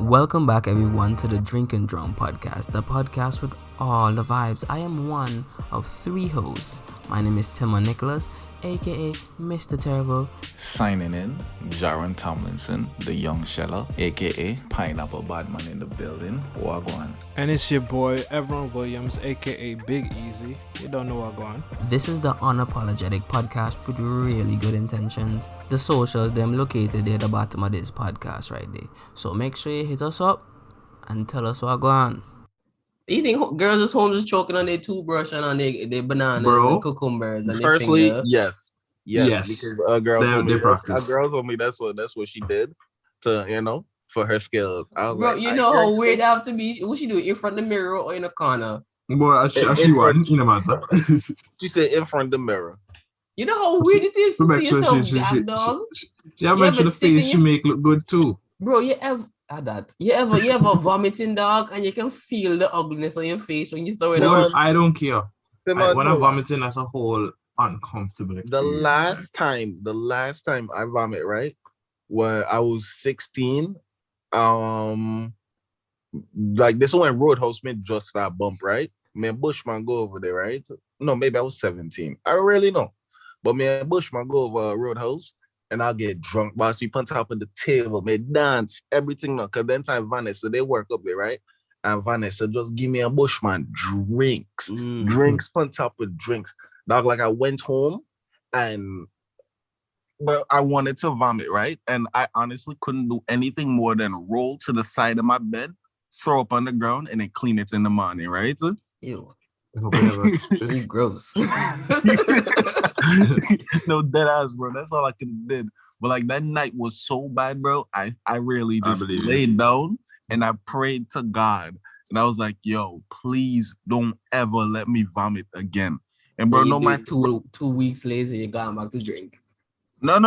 Welcome back, everyone, to the Drink and Drum podcast, the podcast with all the vibes. I am one of three hosts. My name is Timon Nicholas, aka Mr. Terrible. Signing in, Jaron Tomlinson, the young sheller, aka Pineapple Badman in the building. Wagwan. And it's your boy, Everon Williams, aka Big Easy. You don't know what going. This is the unapologetic podcast with really good intentions. The socials, them located there at the bottom of this podcast right there. So make sure you hit us up and tell us what going on. You think girls is home just choking on their toothbrush and on their bananas and cucumbers and Firstly, their finger? yes. Because a girl told me that's what she did to for her skills. Bro, you know how weird that have to be. What she do in front of the mirror or in the corner? Boy, she won in a matter. She said in front of the mirror. You know how weird it is to see yourself gag, dog. She mentioned the face she make look good too. Bro, you ever vomiting, dog, and you can feel the ugliness on your face when you throw it out. I don't care. When I'm vomiting as a whole uncomfortable experience. The last time I vomit, right? When I was 16, like this one Roadhouse made just that bump, right? Me and Bushman go over there, right? No, maybe I was 17. I don't really know. But me and Bushman go over Roadhouse and I'll get drunk. Boss, we on top of the table, me dance, everything. No, because then time Vanessa, they work up there, right? And Vanessa just give me a Bushman drinks. Drinks on top of drinks. Dog, like I went home but I wanted to vomit, right? And I honestly couldn't do anything more than roll to the side of my bed, throw up on the ground, and then clean it in the morning, right? Ew. Gross. No, dead ass, bro. That's all I could have did. But like that night was so bad, bro. I really just laid down and I prayed to God. And I was like, yo, please don't ever let me vomit again. And bro, no matter 2 weeks later, you got back to drink. No.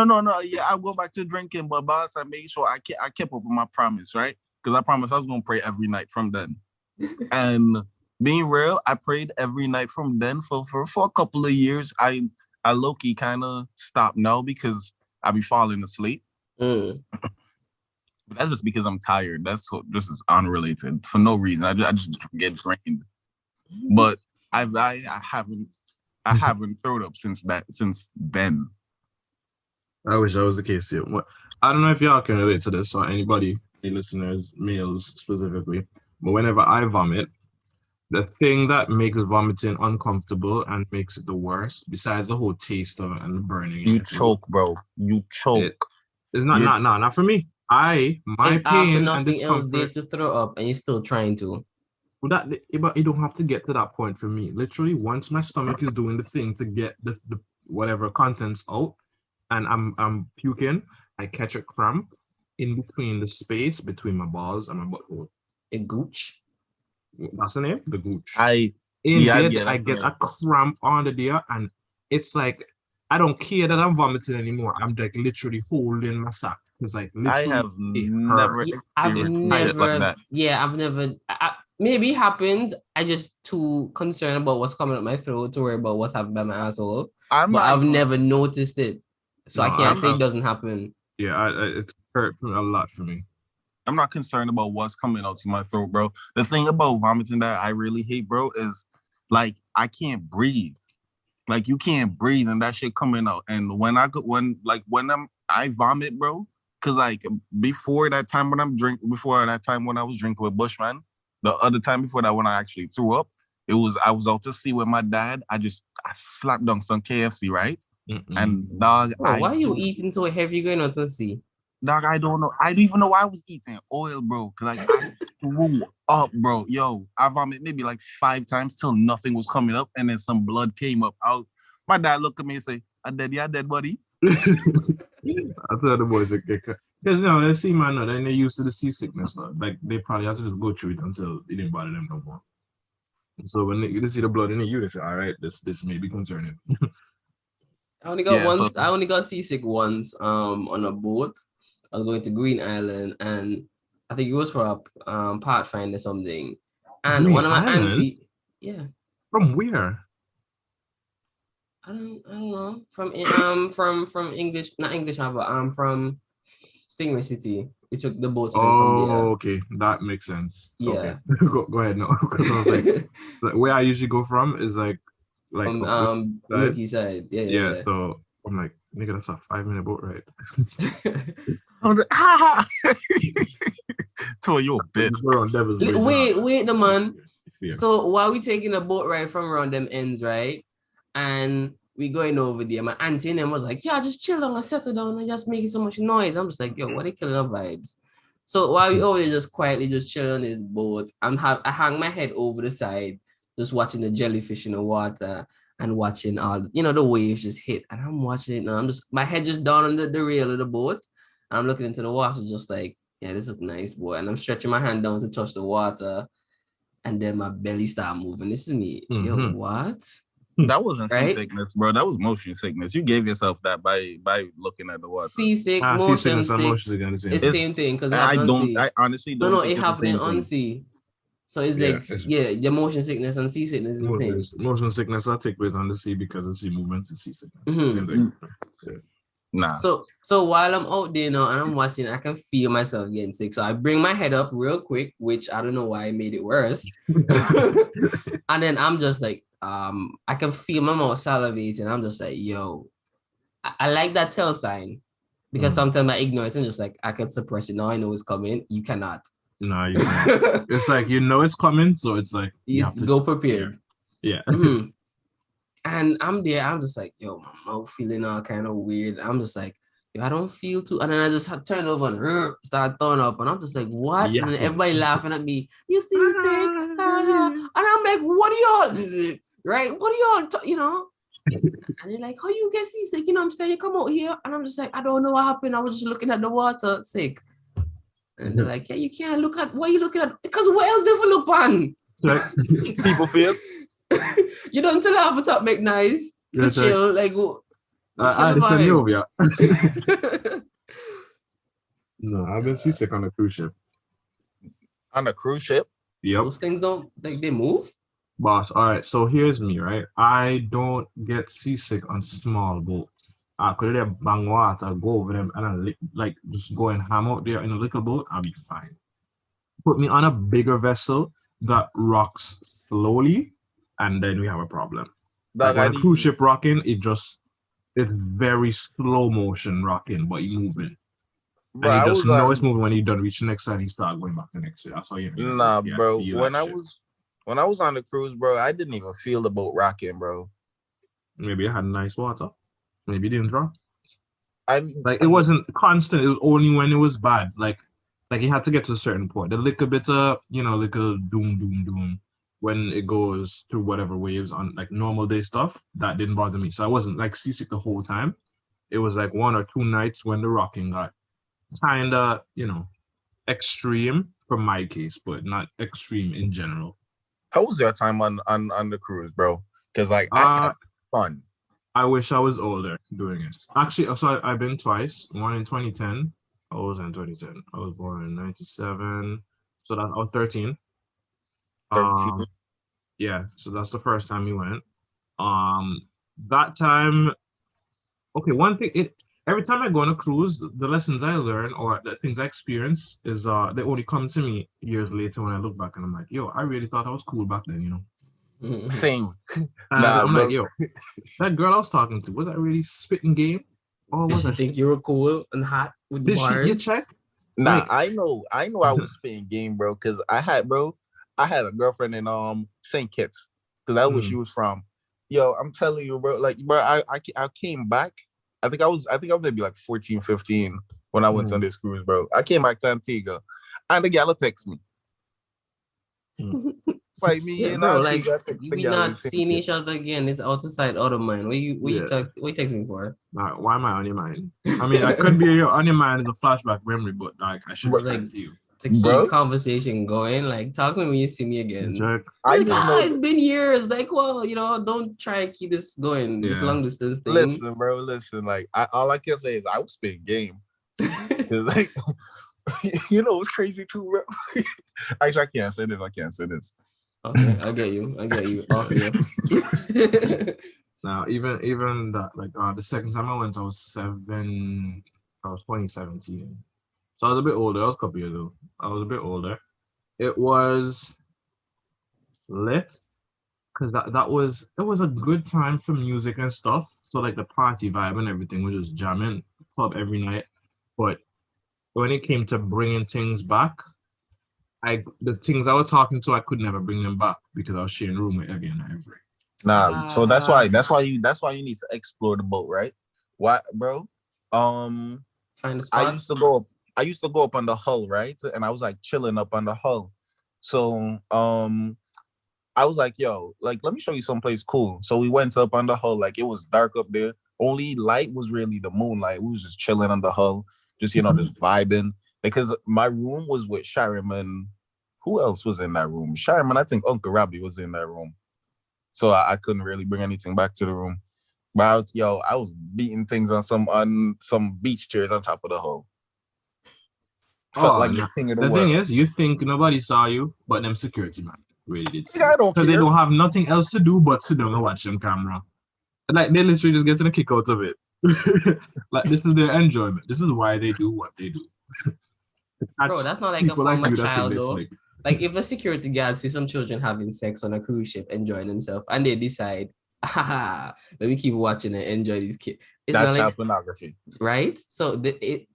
Yeah, I'll go back to drinking, but boss, I made sure I kept up with my promise, right? Because I promised I was gonna pray every night from then. And being real, I prayed every night from then for a couple of years. I low-key kind of stopped now because I be falling asleep. But that's just because I'm tired. This is unrelated for no reason. I just get drained. But I haven't thrown up since then. I wish that was the case here. I don't know if y'all can relate to this or anybody, any listeners, males specifically, but whenever I vomit, the thing that makes vomiting uncomfortable and makes it the worst, besides the whole taste of it and the burning, you choke, bro. You choke. It's not for me. My it's pain after and nothing else there discomfort. to throw up, and you're still trying to. But you don't have to get to that point for me. Literally, once my stomach is doing the thing to get the whatever contents out, and I'm puking, I catch a cramp in between the space between my balls and my butthole. A gooch. That's the name? The gooch. I get a cramp under there, and it's like I don't care that I'm vomiting anymore. I'm like literally holding my sack. It's like literally. I've never. Maybe it happens. I just too concerned about what's coming up my throat to worry about what's happening by my asshole. I've never noticed it, so I can't say it doesn't happen. Yeah, it hurt a lot for me. I'm not concerned about what's coming out to my throat, bro. The thing about vomiting that I really hate, bro, is like I can't breathe. Like you can't breathe and that shit coming out. And when I vomit, bro, because like before that time when I was drinking with Bushman, the other time before that when I actually threw up, I was out to sea with my dad. I slapped down some KFC, right? And dog, why are you eating so heavy going out to sea? Dog, I don't know. I don't even know why I was eating oil, bro. Cause like I threw up, bro. Yo, I vomited maybe like 5 times till nothing was coming up, and then some blood came up. My dad looked at me and say, "I'm dead, yeah, dead, buddy." I thought the boys are because they see man now, then they're used to the seasickness now. Like they probably have to just go through it until it didn't bother them no more. So when they see the blood in the they say, all right, this may be concerning. I only got seasick once on a boat. I was going to Green Island, and I think it was for a Pathfinder something. And Green one of my Island? yeah. From where? I don't know. From English, not English, but from Stingray City. We took the boat from there. Oh, okay, that makes sense. Yeah. Okay, go ahead. No, because I was like, where I usually go from is like Wilkie side. Yeah. So I'm like, nigga, that's a 5-minute boat ride. So you a bitch. We're on Devil's Bridge. Wait, the man. Yeah. So while we taking a boat ride from around them ends, right? And we going over there, my auntie and them was like, yeah, just chill on and settle down and just making so much noise. I'm just like, yo, what they killing our vibes? So while we over there just quietly just chilling on this boat, I hang my head over the side, just watching the jellyfish in the water and watching all, the waves just hit. And I'm watching it now. I'm just, my head just down on the rail of the boat. And I'm looking into the water just like, yeah, this looks nice, boy. And I'm stretching my hand down to touch the water. And then my belly start moving. This is me. Yo, what? That wasn't seasickness, bro. That was motion sickness. You gave yourself that by looking at the water. Seasick, motion sick. It's the same thing. Because I honestly don't. No, it happening on sea. So it's the motion sickness and seasickness is the same. Motion sickness I take place on the sea because of sea movements and seasickness. Same thing. Yeah. Nah. So while I'm out there now and I'm watching, I can feel myself getting sick. So I bring my head up real quick, which I don't know why I made it worse. And then I'm just like, I can feel my mouth salivating. I'm just like, yo, I like that tell sign because sometimes I ignore it and just like, I can suppress it. Now I know it's coming. You cannot. No, you can't. It's like, it's coming. So it's like, you have to go prepared. Yeah. And I'm there. I'm just like, yo, my mouth feeling all kind of weird. I'm just like, yo, I don't feel too. And then I just turn over and start throwing up. And I'm just like, what? Yeah. And then everybody laughing at me. You see sick? And I'm like, what are y'all? Right? What are y'all? And they're like, how you get seasick? I'm saying, you come out here. And I'm just like, I don't know what happened. I was just looking at the water sick. And they're like, yeah, you can't look at, what are you looking at? Because what else they for look on? People fears. You don't tell her top make nice. You chill, like I send you over, yeah. No, I've been seasick on a cruise ship. On a cruise ship? Yep. Those things don't they move? Boss, all right. So here's me, right? I don't get seasick on small boats. I could have bang water, go over them, and I just go and ham out there in a little boat. I'll be fine. Put me on a bigger vessel that rocks slowly, and then we have a problem. Like when a cruise ship rocking, it's very slow motion rocking, but you're moving. And you just know it's moving when you done reach the next side, you start going back to the next side. That's how you know. Nah, bro. When I was on the cruise, bro, I didn't even feel the boat rocking, bro. Maybe it had nice water. Maybe it didn't drop. It wasn't constant. It was only when it was bad. Like you had to get to a certain point. The little bit of, little doom. When it goes through whatever waves on like normal day stuff, that didn't bother me. So I wasn't like seasick the whole time. It was like 1 or 2 nights when the rocking got kind of, extreme for my case, but not extreme in general. How was your time on the cruise, bro? Because I had fun. I wish I was older doing it. Actually, so I've been twice. One in 2010. I was in 2010. I was born in 97. So I was 13. 13. Yeah, so that's the first time we went. That time, okay, one thing, every time I go on a cruise, the lessons I learn or the things I experience is they only come to me years later when I look back and I'm like, yo, I really thought I was cool back then, Same. I'm like, yo, that girl I was talking to, was that really spitting game? Or was I think you were cool and hot with the bars? Did she check? Nah, like, I know I was spitting game, bro, because I had a girlfriend in St. Kitts, because that's where she was from. Yo, I'm telling you, bro, I came back. I think I was maybe like 14, 15 when I went on this cruise, bro. I came back to Antigua, and the gal text me. Like me and bro, like we not seeing each other again. It's out of sight, out of mind. What you text me for? Why am I on your mind? I mean, I could be on your mind as a flashback memory, but like I should text you. To keep conversation going, like talk to me when you see me again. It's been years. Like, well, don't try and keep this going. This long distance thing. Listen, bro. Like, all I can say is I was spitting game. Like, it's crazy too, bro. Actually, I can't say this. Okay, I get you. Off you. Now, even that, like the second time I went, I was 2017. So I was a bit older. I was a couple years old. I was a bit older. It was lit because it was a good time for music and stuff. So like the party vibe and everything was just jamming club every night. But when it came to bringing things back, the things I was talking to, I could never bring them back because I was sharing room with again every. Nah, so that's why you need to explore the boat, right? Why, bro? Find the I spots. used to go up on the hull, right? And I was like chilling up on the hull. So I was like, yo, like let me show you someplace cool. So we went up on the hull, like it was dark up there. Only light was really the moonlight. We was just chilling on the hull, just just vibing. Because my room was with Sharon and who else was in that room? Sharon, I think Uncle Robbie was in that room. So I couldn't really bring anything back to the room. But I was beating things on some beach chairs on top of the hull. Felt like the king of the world. Thing is, you think nobody saw you, but them security man really did. I don't because they don't have nothing else to do but sit down and watch them camera. Like they literally just getting a kick out of it. Like this is their enjoyment. This is why they do what they do. Bro, that's not like a form of child though. Like if a security guard sees some children having sex on a cruise ship, enjoying themselves, and they decide, let me keep watching and enjoy these kids. That's child pornography, right? So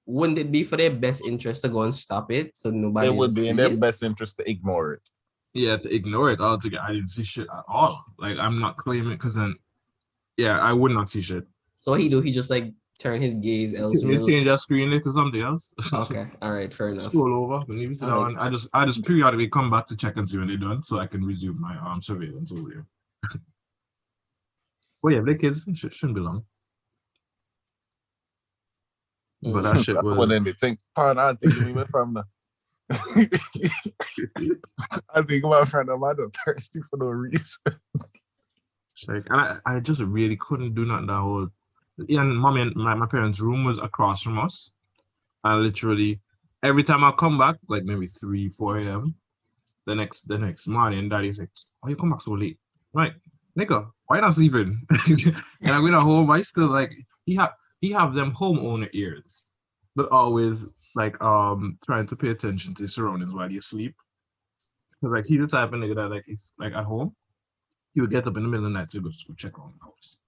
wouldn't it be for their best interest to go and stop it? So nobody. It would be in their best interest to ignore it. Yeah, to ignore it altogether. I didn't see shit at all. Like I'm not claiming because then, yeah, I would not see shit. So what he do? He just like turn his gaze elsewhere. You change that screen to something else. Okay, all right, fair enough. Scroll over, leave it down. I just periodically come back to check and see when they're done, so I can resume my surveillance over there. Well, yeah, the kids shouldn't be long. But that shit was. Well, then they think, I'm thinking we from the. I think my friend of mine thirsty for no reason. Like, I just really couldn't do nothing that whole. Yeah, and mommy and my parents' room was across from us. And literally every time I come back, like maybe 3, 4 a.m., the next morning, daddy's like, "Oh, you come back so late?" I'm like, nigga, why not sleeping? And I went home, I still like he have them homeowner ears, but always like trying to pay attention to his surroundings while you sleep. Cause like he's the type of nigga that like if like at home, he would get up in the middle of the night to go check on the house,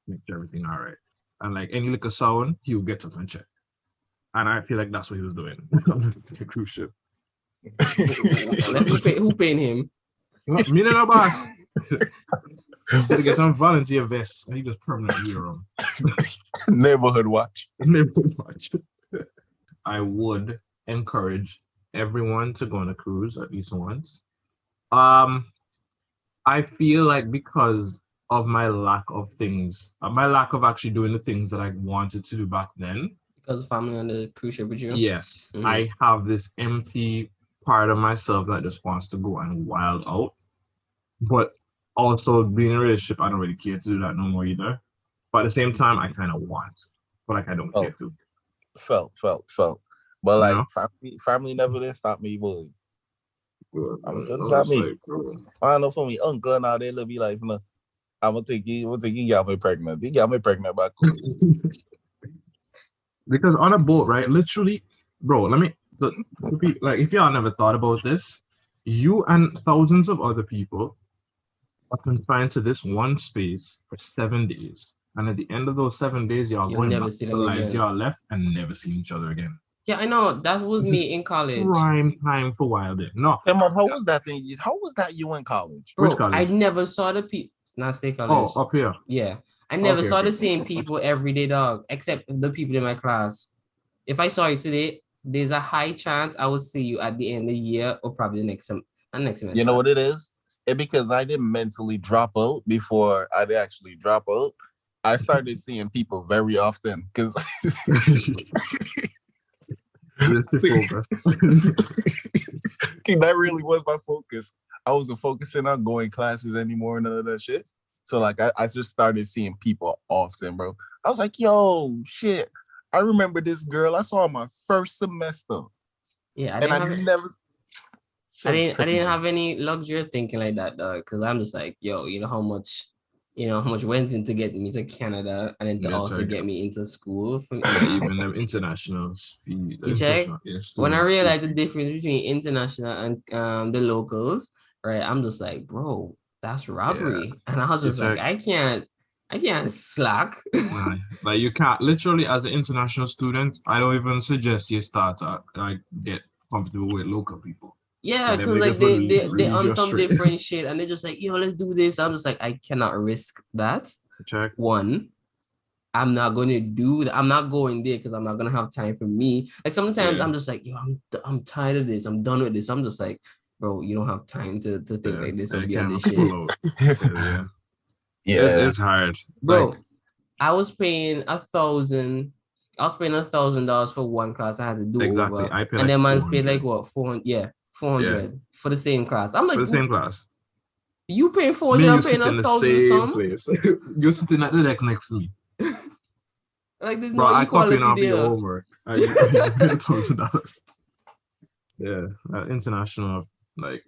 make sure everything all right. And like any little sound, he would get up and check. And I feel like that's what he was doing on the cruise ship. Who paying him? Me and the boss. Had to get some volunteer vests. And he just permanently wear them. Neighborhood watch. Neighborhood watch. I would encourage everyone to go on a cruise at least once. I feel like because of my lack of things, my lack of actually doing the things that I wanted to do back then. Because of family on the cruise ship with you? Yes. Mm-hmm. I have this empty part of myself that just wants to go and wild out. But also being in a relationship, I don't really care to do that no more either. But at the same time, I kind of want, but like I don't care to. Felt. But like family never did stop me, boy. I'm gonna stop me. I don't know for me, uncle now they look be like, no, I'm gonna take you got me pregnant. You got me pregnant back. Because on a boat, right? Literally, bro, like if y'all never thought about this, you and thousands of other people are confined to this one space for 7 days. And at the end of those 7 days, y'all going back to the lives y'all left and never seen each other again. Yeah, I know. That was me in college. Prime time for wilding. No. How was that thing? How was that you in college? Bro, which college? I never saw the people. Not State College. Oh, up here. Yeah. I never saw the same people every day, dog, except the people in my class. If I saw you today, there's a high chance I will see you at the end of the year or probably the next semester. You know what it is? It's because I didn't mentally drop out before I actually drop out. I started seeing people very often because that really was my focus. I wasn't focusing on going classes anymore, none of that shit. So like I just started seeing people often, bro. I was like, yo, shit. I remember this girl I saw in my first semester. Yeah, I didn't have any luxury of thinking like that, dog. Because I'm just like, yo, you know how much you know, how much went into getting me to Canada and then to Yeah, also check. get me into school. Yeah, even them international fee, You check? yeah, When I student school realized the fee. difference between international and the locals, right? I'm just like, bro, that's robbery. And I was You just like, check. I can't slack. Nah, like you can't literally as an international student. I don't even suggest you start to like get comfortable with local people. Yeah, Like them because like niggas will they lead on you some astray. different shit and they're just like, yo, let's do this. I'm just like, I cannot risk that. Check. One, I'm not going to do that. I'm not going there because I'm not going to have time for me. Like sometimes Yeah. I'm just like, yo, I'm tired of this. I'm done with this. I'm just like, bro, you don't have time to think like this or You be on can't this shit. pull out. Yeah. Yeah. It's hard. Bro, Like, I was paying $1,000 for one class I had to do exactly. over. I pay And like then man's paid 400 like what, 400? Yeah, 400 for the same class. I'm like, for the same class. you paying 400, Me and you I'm paying sit in the 1,000 same some. place. You're sitting at the deck next to me. Like there's Bro, no I copying equality off your there. homework. You pay $1,000. Yeah, international, like,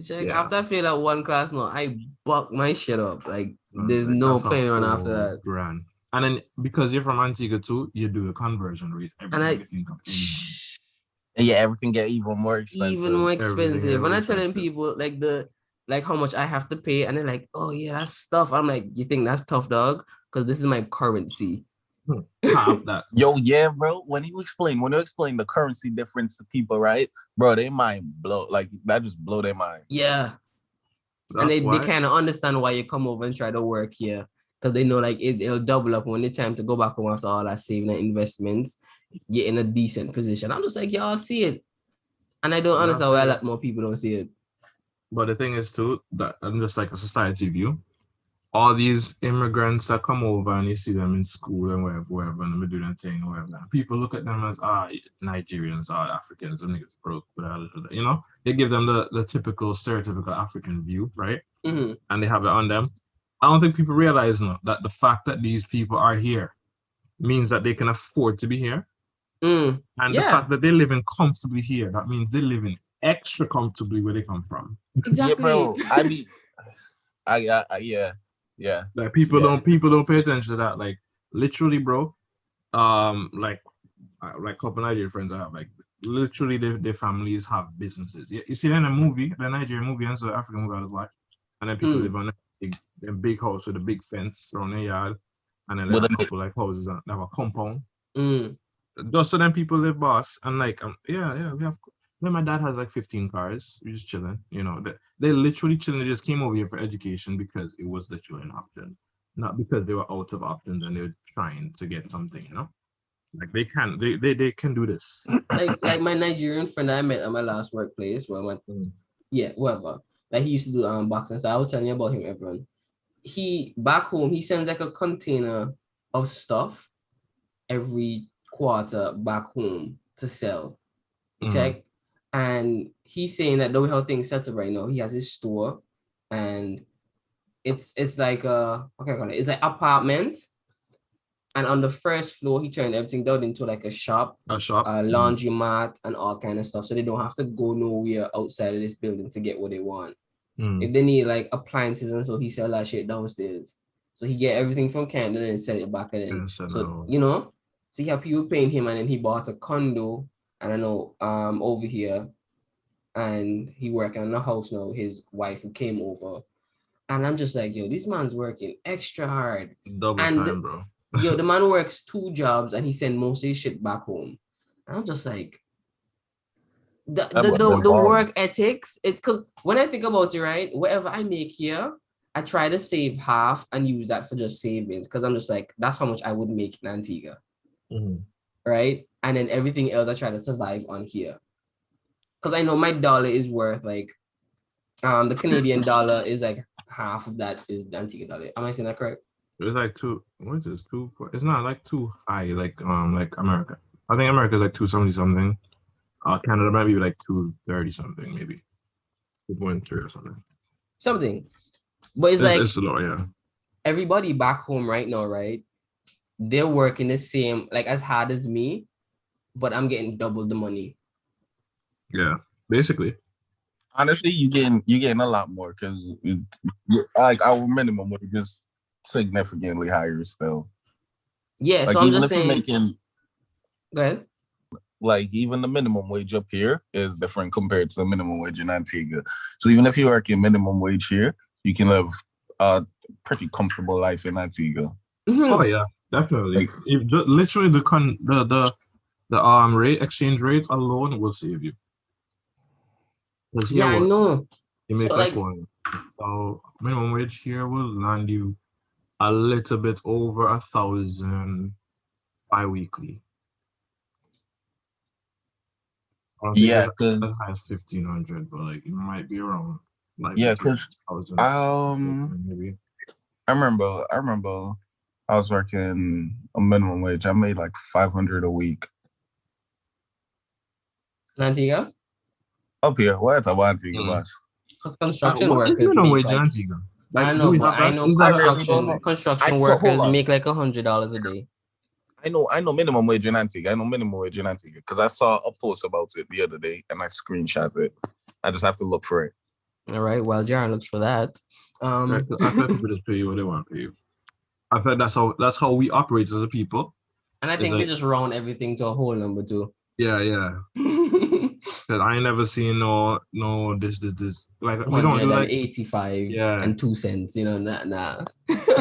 Check. yeah. After I failed that one class, no, I buck my shit up. Like there's like, no that's playing on after that. $4,000. And then because you're from Antigua too, you do the conversion rate every time you think of anything. And yeah, everything get even more expensive. Even more expensive. When I'm telling expensive. people like how much I have to pay, and they're like, oh yeah, that's stuff. I'm like, you think that's tough, dog? Because this is my currency. Half that. Yo, yeah, bro. When you explain the currency difference to people, right, bro, they mind blow. Like that just blow their mind. Yeah. That's and why. they kind of understand why you come over and try to work here. Because they know like it'll double up when it's time to go back home after all that saving and investments. You're in a decent position. I'm just like, y'all see it. And I don't understand why a lot more people don't see it. But the thing is too, that I'm just like a society view. All these immigrants that come over and you see them in school and wherever, and they do their thing, whatever. People look at them as Nigerians, Africans, and niggas broke, you know. They give them the typical stereotypical African view, right? Mm-hmm. And they have it on them. I don't think people realize now that the fact that these people are here means that they can afford to be here. And the fact that they live in comfortably here, that means they live in extra comfortably where they come from. Exactly. Yeah, bro. I mean, yeah. Like people don't pay attention to that. Like literally, bro. Like a couple Nigerian friends I have, like literally their families have businesses. You see in a movie, the Nigerian movie and so the African movie I was watching, and then people live on a big house with a big fence around their yard, and then there's a couple like houses that have a compound. Just so then people live boss and like we have. Then my dad has like 15 cars. We're just chilling, you know. They literally chilling. They just came over here for education because it was literally an option, not because they were out of options and they were trying to get something, you know. Like they can do this. Like my Nigerian friend I met at my last workplace where I went, whatever. Like he used to do boxing. So I was telling you about him, everyone. He back home, he sends like a container of stuff every quarter back home to sell. Check. And he's saying that the way how things set up right now, he has his store and it's like what can I call it? It's like apartment. And on the first floor, he turned everything down into like a shop, a laundromat, and all kind of stuff. So they don't have to go nowhere outside of this building to get what they want. If they need like appliances and so he sell that shit downstairs. So he get everything from Canada and sell it back again. So you know, so he have people paying him, and then he bought a condo. I don't know, over here, and he working in a house now. His wife who came over, and I'm just like, yo, this man's working extra hard. Double time, bro. Yo, the man works 2 jobs and he send most of his shit back home. And I'm just like, the work ethics. It's because when I think about it, right, whatever I make here, I try to save half and use that for just savings. Because I'm just like, that's how much I would make in Antigua. Right? And then everything else I try to survive on here. Because I know my dollar is worth like the Canadian dollar is like half of that is the Antigua dollar. Am I saying that correct? It's like it's not like too high like America. I think America is like 270 something. Canada might be like 230 something, maybe 2.3 or something. But it's low, yeah. Everybody back home right now, right? They're working the same, like as hard as me, but I'm getting double the money. Yeah, basically. Honestly, you getting a lot more because like our minimum wage is significantly higher still. Yeah, Like so I'm even just if you're saying. making Go ahead. like even the minimum wage up here is different compared to the minimum wage in Antigua. So even if you work in minimum wage here, you can live a pretty comfortable life in Antigua. Oh yeah, definitely. Like, If literally the rate exchange rates alone will save you. Because here Yeah, I what know. you make So like like, one. So minimum wage here will land you a little bit over 1,000 bi-weekly. I don't think yeah, it's as because high as 1,500, but like it might be around like yeah, between because 1,000 maybe. I remember I was working a minimum wage. I made like 500 a week Antigua, up here. What about Antigua, Mm. boss? because construction What is workers minimum make wage in like, Antigua? Like, I do know, we but have I that? know Is I that really don't construction know. construction Hold workers on. make like $100 a day. I know minimum wage in Antigua. I know minimum wage in Antigua because I saw a post about it the other day and I screenshot it. I just have to look for it. All right, well, Jaron looks for that. Right, I feel people just pay you what they want to pay you. I feel that's how we operate as a people. And I It's think they like, just round everything to a whole number too. yeah. Cause I ain't never seen no this. Like we don't do like 185 yeah. and 2 cents, nah.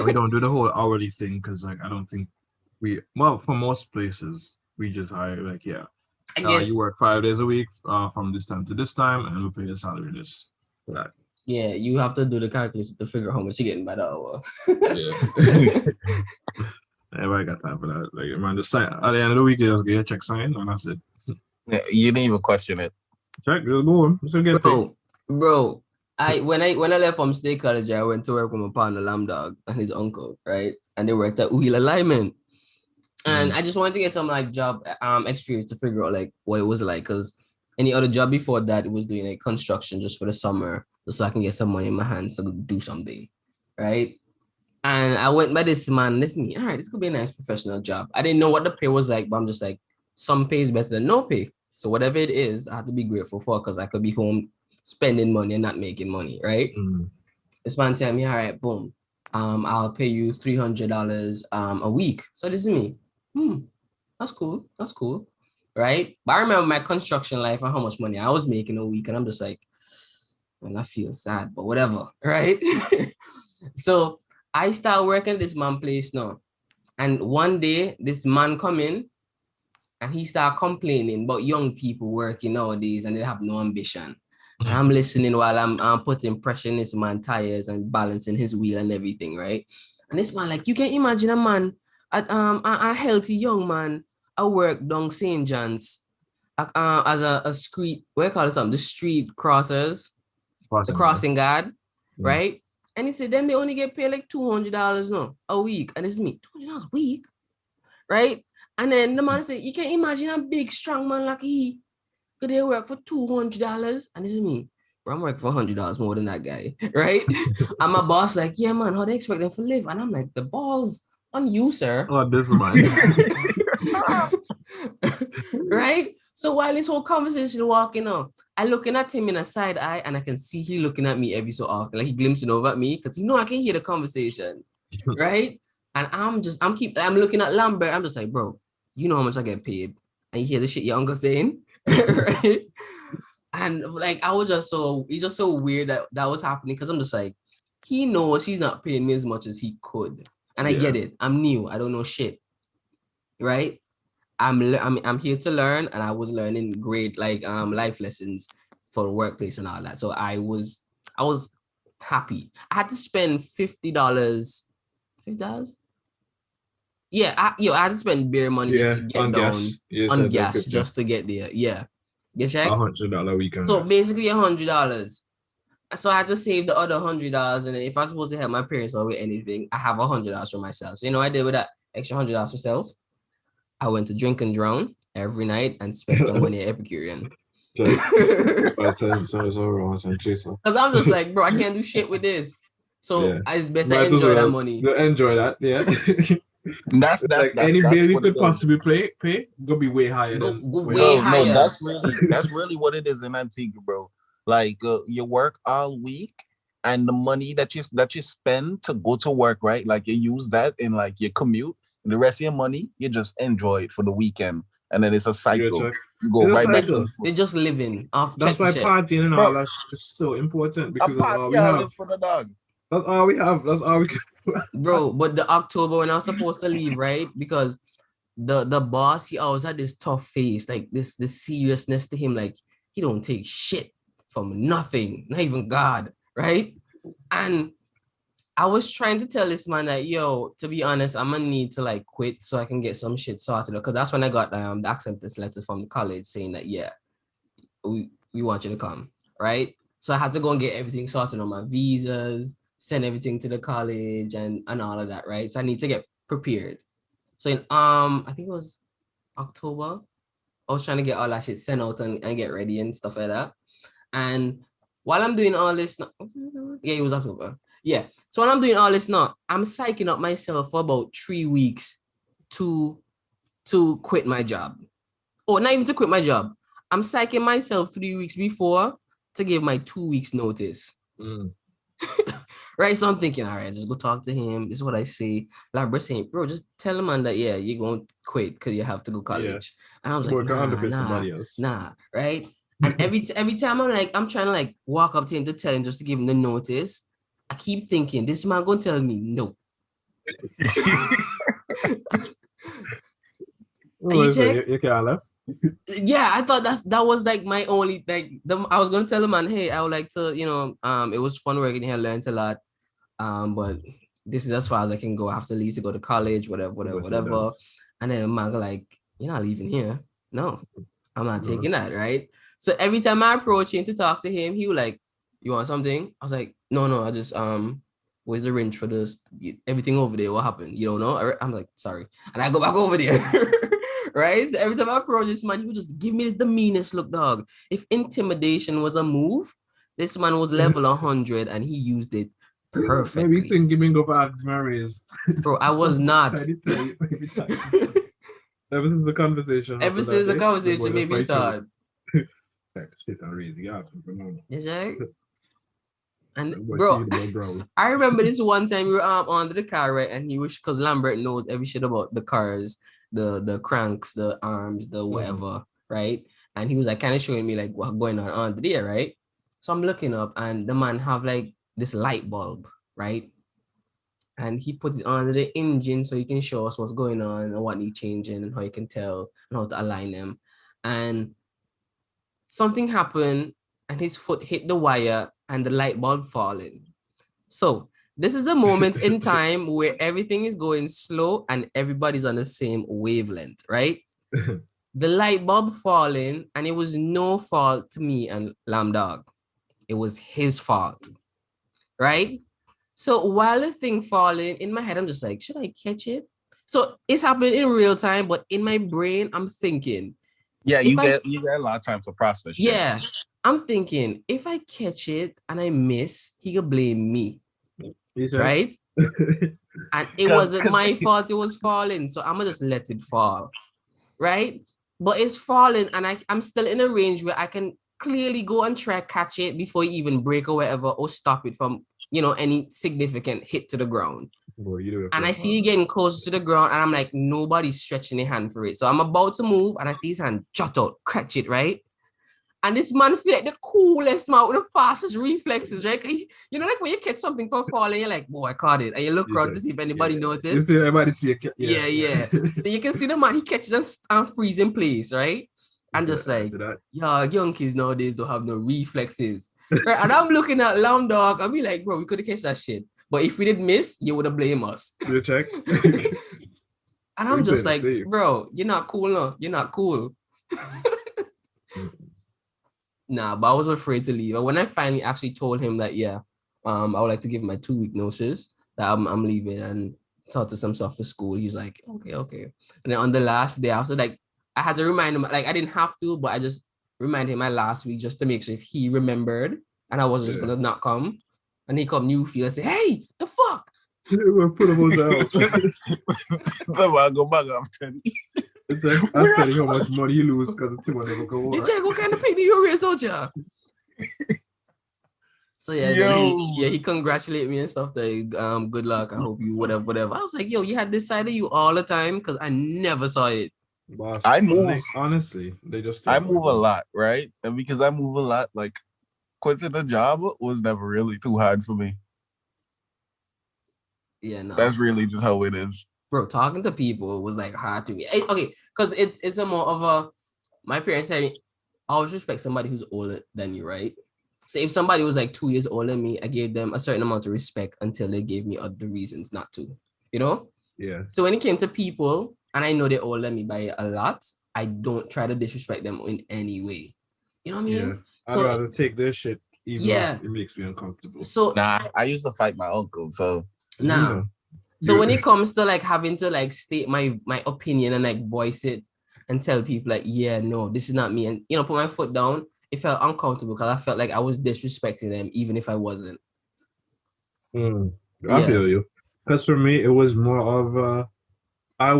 We don't do the whole hourly thing because like I don't think for most places we just hire like I guess you work 5 days a week from this time to this time and we'll pay the salary this for that. yeah, you have to do the calculation to figure out how much you're getting by the hour. Yeah. Everybody got time for that. Like man, just sign at the end of the week you just get a check signed and that's it. Yeah, you didn't even question it. Check, just go on. Just get paid. Bro, when I left from State College, I went to work with my partner Lamdog and his uncle, right? And they worked at Wheel Alignment. And I just wanted to get some like job experience to figure out like what it was like, because any other job before that, it was doing like construction just for the summer, just so I can get some money in my hands to do something, right? And I went by this man, listen, all right, this could be a nice professional job. I didn't know what the pay was like, but I'm just like, some pay is better than no pay. So whatever it is, I have to be grateful for because I could be home spending money and not making money, right? This man tell me, all right, boom, I'll pay you $300 a week. So this is me. That's cool, right? But I remember my construction life and how much money I was making a week, and I'm just like, well, I feel sad, but whatever, right? So I start working at this man place now, and one day this man come in, and he start complaining about young people working nowadays, and they have no ambition. And I'm listening while I'm putting pressure in this man's tires and balancing his wheel and everything, right? And this man, like, you can imagine a man, a healthy young man, I work down St. John's as a street, what do you call it, the street crossers, the crossing guard, right? And he said, then they only get paid like $200 a week. And this is me, $200 a week, right? And then the man said, you can imagine a big, strong man like he could they work for $200? And this is me, bro, I'm working for $100 more than that guy, right? And my boss like, yeah, man, how they expect them to live? And I'm like, the balls on you, sir. Oh, this man. Right? So while this whole conversation walking on, I looking at him in a side eye and I can see he looking at me every so often. Like he glimpsing over at me because I can hear the conversation. Right? And I'm looking at Lambert. I'm just like, bro, you know how much I get paid. And you hear the shit your uncle saying. Right? And like it's just so weird that was happening because I'm just like, he knows he's not paying me as much as he could. And I get it. I'm new. I don't know shit. Right? I'm here to learn, and I was learning great life lessons for the workplace and all that. So I was happy. I had to spend $50. Yeah, I had to spend bare money just to get on down gas. On gas just to get there. Yeah, you check. $100 weekend. So basically $100. So I had to save the other $100, and then if I'm supposed to help my parents or with anything, I have $100 for myself. So I did with that extra $100 for self. I went to Drink and Drown every night and spent some money at Epicurean. Because I'm just like, bro, I can't do shit with this. So it's best I enjoy that money. Enjoy that, yeah. that's any bill you could possibly pay gonna be way higher. Go way higher. No, that's really what it is in Antigua, bro. Like you work all week and the money that you spend to go to work, right? Like you use that in like your commute, and the rest of your money you just enjoy it for the weekend, and then it's a cycle. check. You go It's a right back. cycle. They're just living off That's check why to check. partying and Bro, all that shit is so important A because that's all party we I have. live for the dog. That's all we have. That's all we can. Bro, but the October when I was supposed to leave, right? Because the boss, he always had this tough face, like this seriousness to him, like he don't take shit from nothing, not even God, right? And I was trying to tell this man that, yo, to be honest, I'm gonna need to like quit so I can get some shit sorted. Because that's when I got the acceptance letter from the college saying that, yeah, we want you to come, right? So I had to go and get everything sorted on my visas, send everything to the college and all of that, right? So I need to get prepared. So in I think it was October, I was trying to get all that shit sent out and get ready and stuff like that. And while I'm doing all this, yeah, it was October. Yeah. So when I'm doing all this now, I'm psyching up myself for about 3 weeks to quit my job. Or not even to quit my job. I'm psyching myself 3 weeks before to give my 2 weeks notice. Right? So I'm thinking, all right, just go talk to him. This is what I say. Labra saying, bro, just tell him man that, yeah, you're going to quit because you have to go college. Yeah. And I was like, nah, right? And every time I'm trying to like walk up to him to tell him just to give him the notice, I keep thinking, this man gonna tell me no. You can't laugh. Yeah, I thought that was like my only I was gonna tell him, man, hey, I would like to, it was fun working here, learned a lot. But this is as far as I can go. I have to leave to go to college, whatever. And then man like, you're not leaving here. No, I'm not taking that, right? So every time I approach him to talk to him, he was like, you want something? I was like, no, I just where's the wrench for this? Everything over there, what happened? You don't know? I'm like, sorry. And I go back over there. Right? So every time I approach this man, he would just give me the meanest look, dog. If intimidation was a move, this man was level 100 and he used it perfectly. Maybe you think giving go for Marys. Bro, I was not. Ever since the conversation. Made me thought. Yeah. And bro, I remember this one time we were under the car, right? And he was, because Lambert knows every shit about the cars, the cranks, the arms, the whatever, right? And he was like kind of showing me like what's going on under there, right? So I'm looking up and the man have like this light bulb, right? And he put it under the engine so he can show us what's going on and what needs changing and how you can tell and how to align them. And something happened and his foot hit the wire and the light bulb falling. So this is a moment in time where everything is going slow and everybody's on the same wavelength, right? The light bulb falling, and it was no fault to me and Lamb Dog. It was his fault, right? So while the thing falling, in my head, I'm just like, should I catch it? So it's happening in real time, but in my brain, I'm thinking. Yeah, you get a lot of time to process. Yeah. I'm thinking, if I catch it and I miss, he could blame me, right? And it wasn't my fault, it was falling. So I'm going to just let it fall, right? But it's falling and I'm still in a range where I can clearly go and try catch it before you even break or whatever, or stop it from, any significant hit to the ground. And I see you getting closer to the ground and I'm like, nobody's stretching a hand for it. So I'm about to move and I see his hand jut out, catch it, right? And this man feel like the coolest man with the fastest reflexes, right? Like when you catch something from falling, you're like, boy, I caught it. And you look around to see if anybody noticed. You see everybody see it. Yeah. So you can see the man, he catches and freeze in place, right? And just like, young kids nowadays don't have no reflexes. Right? And I'm looking at Lamb Dog, I'll be like, bro, we could have catch that shit. But if we did miss, you would have blamed us. You check? And I'm just like, bro, you're not cool, no. You're not cool. Nah, but I was afraid to leave. And when I finally actually told him that, I would like to give him my 2 week notice that I'm leaving and sorted some stuff for school, he was like, okay. And then on the last day, I was like, I had to remind him, like I didn't have to, but I just reminded him my last week just to make sure if he remembered and I wasn't just gonna not come. And he come Newfield and say, hey, the fuck? We'll put him on the house. I'll go back after. It's like, I'm telling you how much money you lose because it's too much of a go. It's like, what kind of pay do you raise, don't you? So yeah, Yo. he congratulated me and stuff. Like, good luck. I hope you whatever. I was like, yo, you had this side of you all the time because I never saw it. Boss, I move. honestly, they just I move a lot, right? And because I move a lot, like quitting the job was never really too hard for me. Yeah, no. That's really just how it is. Bro, talking to people was like hard to me. Okay, because it's a more of a, my parents said, always respect somebody who's older than you, right? So if somebody was like 2 years older than me, I gave them a certain amount of respect until they gave me other reasons not to, you know? Yeah. So when it came to people, and I know they're older than me by a lot, I don't try to disrespect them in any way. You know what I mean? Yeah. I'd So rather take this shit even yeah, if it makes me uncomfortable. so Nah, I used to fight my uncle, so nah. Yeah. So Yeah. when it comes to like having to like state my opinion and like voice it and tell people like, yeah, no, this is not me, and you know, put my foot down, it felt uncomfortable because I felt like I was disrespecting them even if I wasn't. I Yeah. feel you. Because for me, it was more of I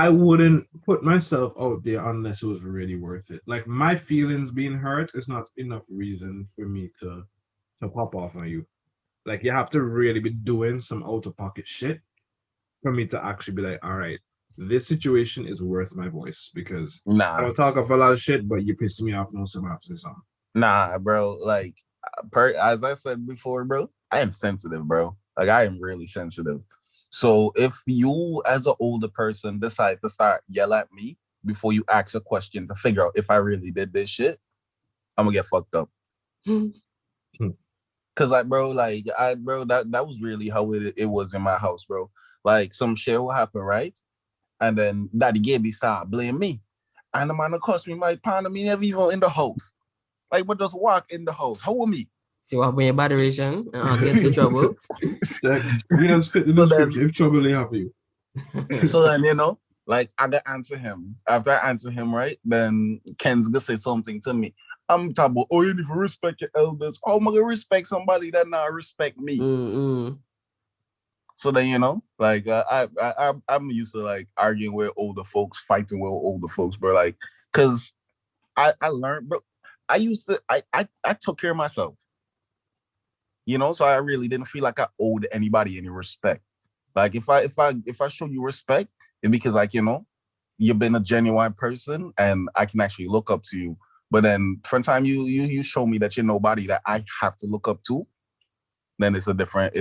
wouldn't put myself out there unless it was really worth it. Like my feelings being hurt is not enough reason for me to pop off on you. Like you have to really be doing some out of pocket shit for me to actually be like, all right, this situation is worth my voice because I nah, don't talk off a lot of shit, but you piss me off, no, so I have to say something. nah, bro. Like, as I said before, bro, I am sensitive, bro. Like, I am really sensitive. So if you, as an older person, decide to start yell at me before you ask a question to figure out if I really did this shit, I'm gonna get fucked up. Cause like, bro, like that was really how it was in my house, bro. Like some shit will happen, right? And then Daddy Gabby start blame me. And the man cost me my pound of me never even in the house. Like, but just walk in the house. How with me? See what happened in moderation and I'll get into trouble. Like, you know, fit the description. If trouble they have you. So then, you know, like I gotta answer him. After I answer him, right, then Ken's gonna say something to me. I'm talking about, oh, you need to respect your elders. How am I gonna respect somebody that not respect me? So then, you know, like I'm used to like arguing with older folks, fighting with older folks, bro. Like, cause I learned, bro. I took care of myself. You know, so I really didn't feel like I owed anybody any respect. Like if I show you respect, it's because like, you know, you've been a genuine person and I can actually look up to you. But then from time you show me that you're nobody that I have to look up to, then it's different.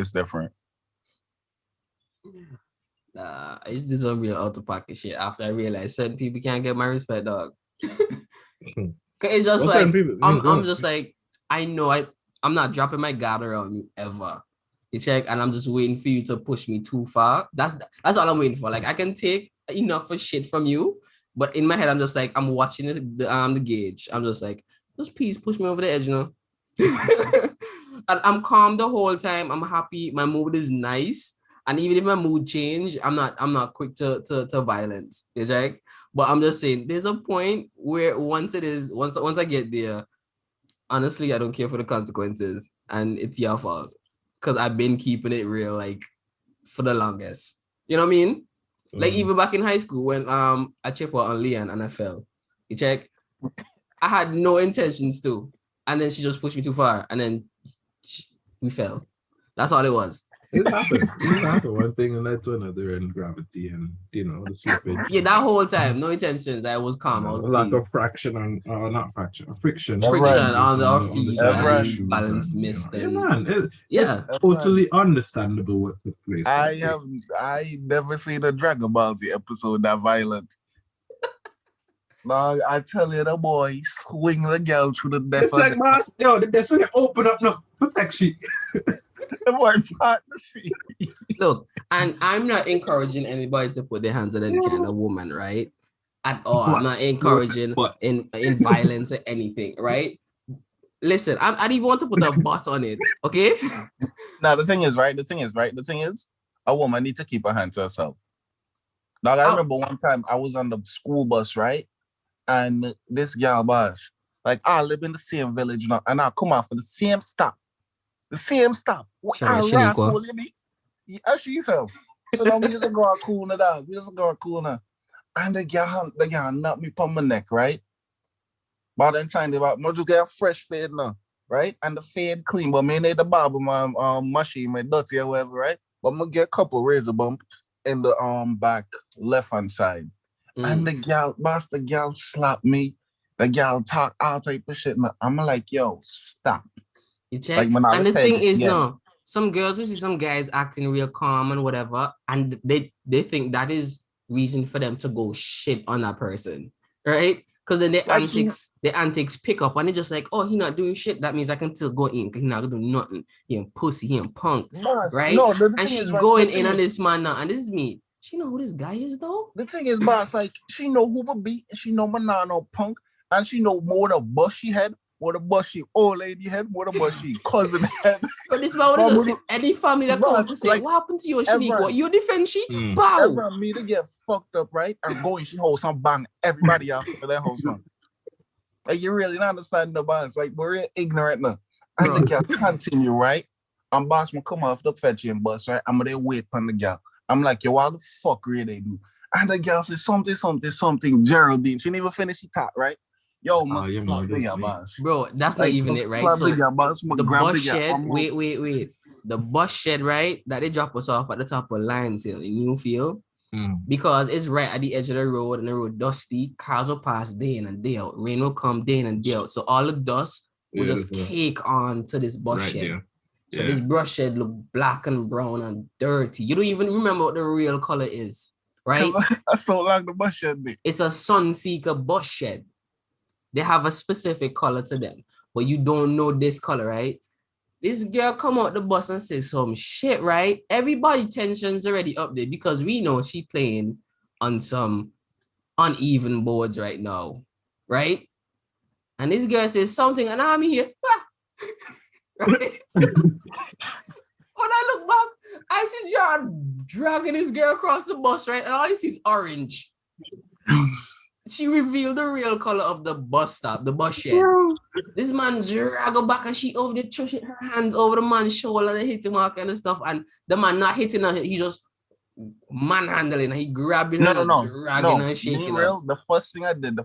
I used to do some real out of pocket shit after I realized certain people can't get my respect, dog. It's just Well, like people, I'm just like, I know I'm not dropping my guard around you ever. You check, and I'm just waiting for you to push me too far. That's all I'm waiting for. Like I can take enough of shit from you, but in my head I'm just like I'm watching the gauge. I'm just like, just please push me over the edge, you know. And I'm calm the whole time. I'm happy. My mood is nice. And even if my mood change, I'm not quick to violence. You check? But I'm just saying there's a point where once I get there, honestly, I don't care for the consequences, and it's your fault because I've been keeping it real like for the longest. You know what I mean? Like even back in high school when I chipped out on Leanne and I fell. You check? I had no intentions to, and then she just pushed me too far, and then we fell. That's all it was. It happens. It happens. One thing led to another, and gravity, and you know the slippage. Yeah, that whole time, no intentions. I was calm. I was lack pleased. of friction friction on our feet and balance missed. Yeah, man. Yeah, it's totally understandable what took place. I never seen a Dragon Ball Z episode that violent. No, I tell you, the boy swing the girl through the desk. It's like, boss, yo, the desk open up now. Protect you. The boy part the scene. Look, and I'm not encouraging anybody to put their hands on any kind of woman, right? At all. I'm not encouraging in violence or anything, right? Listen, I didn't even want to put a but on it, okay? Now the thing is, a woman need to keep her hand to herself. Now I remember one time I was on the school bus, right? And this girl boss, like, I live in the same village now, and I come out for the same stop. The same stop. What I rascal you be? Yeah, she self. So now we just go out cool now, dog. We just go out cool now. And the girl knocked me on my neck, right? By then time, they just get a fresh fade now. right? And the fade clean, but me need the barber my machine, my dirty or whatever, right? But I'm gonna get a couple razor bump in the back left hand side. And the gal slap me. The gal talk all type of shit. I'm like, yo, stop. You check? Like, when I And the tell thing you, is, yeah. no, some girls, we see some guys acting real calm and whatever, and they think that is reason for them to go shit on that person, right? Because then the antics pick up, and they're just like, oh, he not doing shit. That means I can still go in, because he not gonna do nothing. He ain't pussy, he ain't punk, Boss, right? no, the and thing she is, right, going the thing in on is- this man now, and this is me. She know who this guy is, though? The thing is, boss, like, she know who my beat, and she know my nano punk, and she know more the bushy head, more the bushy old lady head, more the bushy cousin head. But this man would just say, any family that comes to say, Like, what happened to you? And she need ever- what? You defend she? Mm. Bow! Ever me to get fucked up, right? And go and she hold some bang everybody else for that whole song. Like, you really not understand the boss. Like, we're ignorant now. And the girl continue, right? And boss will come off the fetching bus, right? I'm gonna wait on the girl. I'm like, yo, what the fuck really they do? And the girl says something, Geraldine. She never finished the talk, right? Yo, must you slap know the this, girl, me. boss. Bro, that's not Like, even must it, right? slap So the girl, boss. Must the grab bus the girl. shed, wait. The bus shed, right? That they drop us off at the top of Lions Hill in Newfield. Because it's right at the edge of the road and the road dusty. Cars will pass day in and day out. Rain will come day in and day out. So all the dust will just cake on to this bus Right shed. there. So this bus shed look black and brown and dirty. You don't even remember what the real color is, right? That's so long the bus shed be. It's a Sunseeker bus shed. They have a specific color to them, but you don't know this color, right? This girl come out the bus and say some shit, right? Everybody tension's already up there because we know she playing on some uneven boards right now, right? And this girl says something, and I'm here. Right? When I look back, I see John dragging this girl across the bus, right? And all I see is orange. She revealed the real color of the bus stop, the bus shed. This man drag her back and she over there, thrusting her hands over the man's shoulder and hit him all kind of stuff. And the man not hitting her, he just manhandling her. He grabbing her, dragging her, shaking her. Real, the first thing I did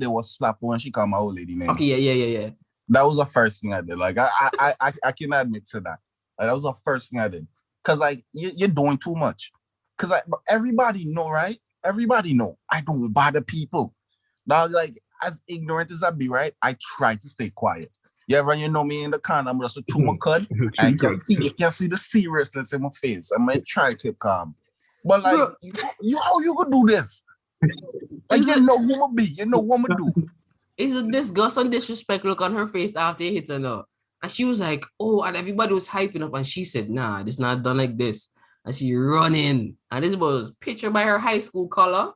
was slap her when she called my old lady name. Okay, yeah. That was the first thing I did. Like, I can admit to that. Like, that was the first thing I did. Because, like, you're doing too much. Because, like, everybody know, right? Everybody know I don't bother people. Now, like, as ignorant as I be, right? I try to stay quiet. You know me in the corner, I'm just chew my cud, and you can see the seriousness in my face. I might try to keep calm. But, like, Bro, how you gonna do this? Like, you know who I be. You know what I'm do. It's a disgust and disrespect look on her face after it hit her now. And she was like, oh, and everybody was hyping up. And she said, nah, this not done like this. And she run in. And this was pictured by her high school color.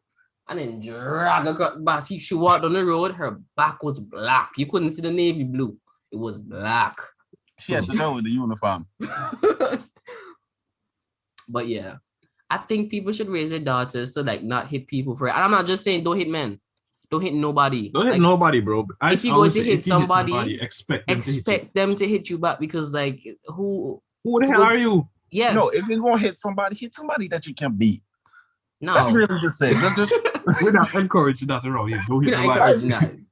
And then drag her back. She walked on the road. Her back was black. You couldn't see the navy blue. It was black. She had to know with the uniform. But yeah, I think people should raise their daughters to like not hit people for it. And I'm not just saying don't hit men. Don't hit nobody. Don't hit nobody, bro. If you're going to hit somebody, expect them to hit you back because, like, who the hell are you? Yes. No, if you're going to hit somebody that you can beat. No. That's really the same. That's just... We're not encouraging that around here. Don't hit nobody.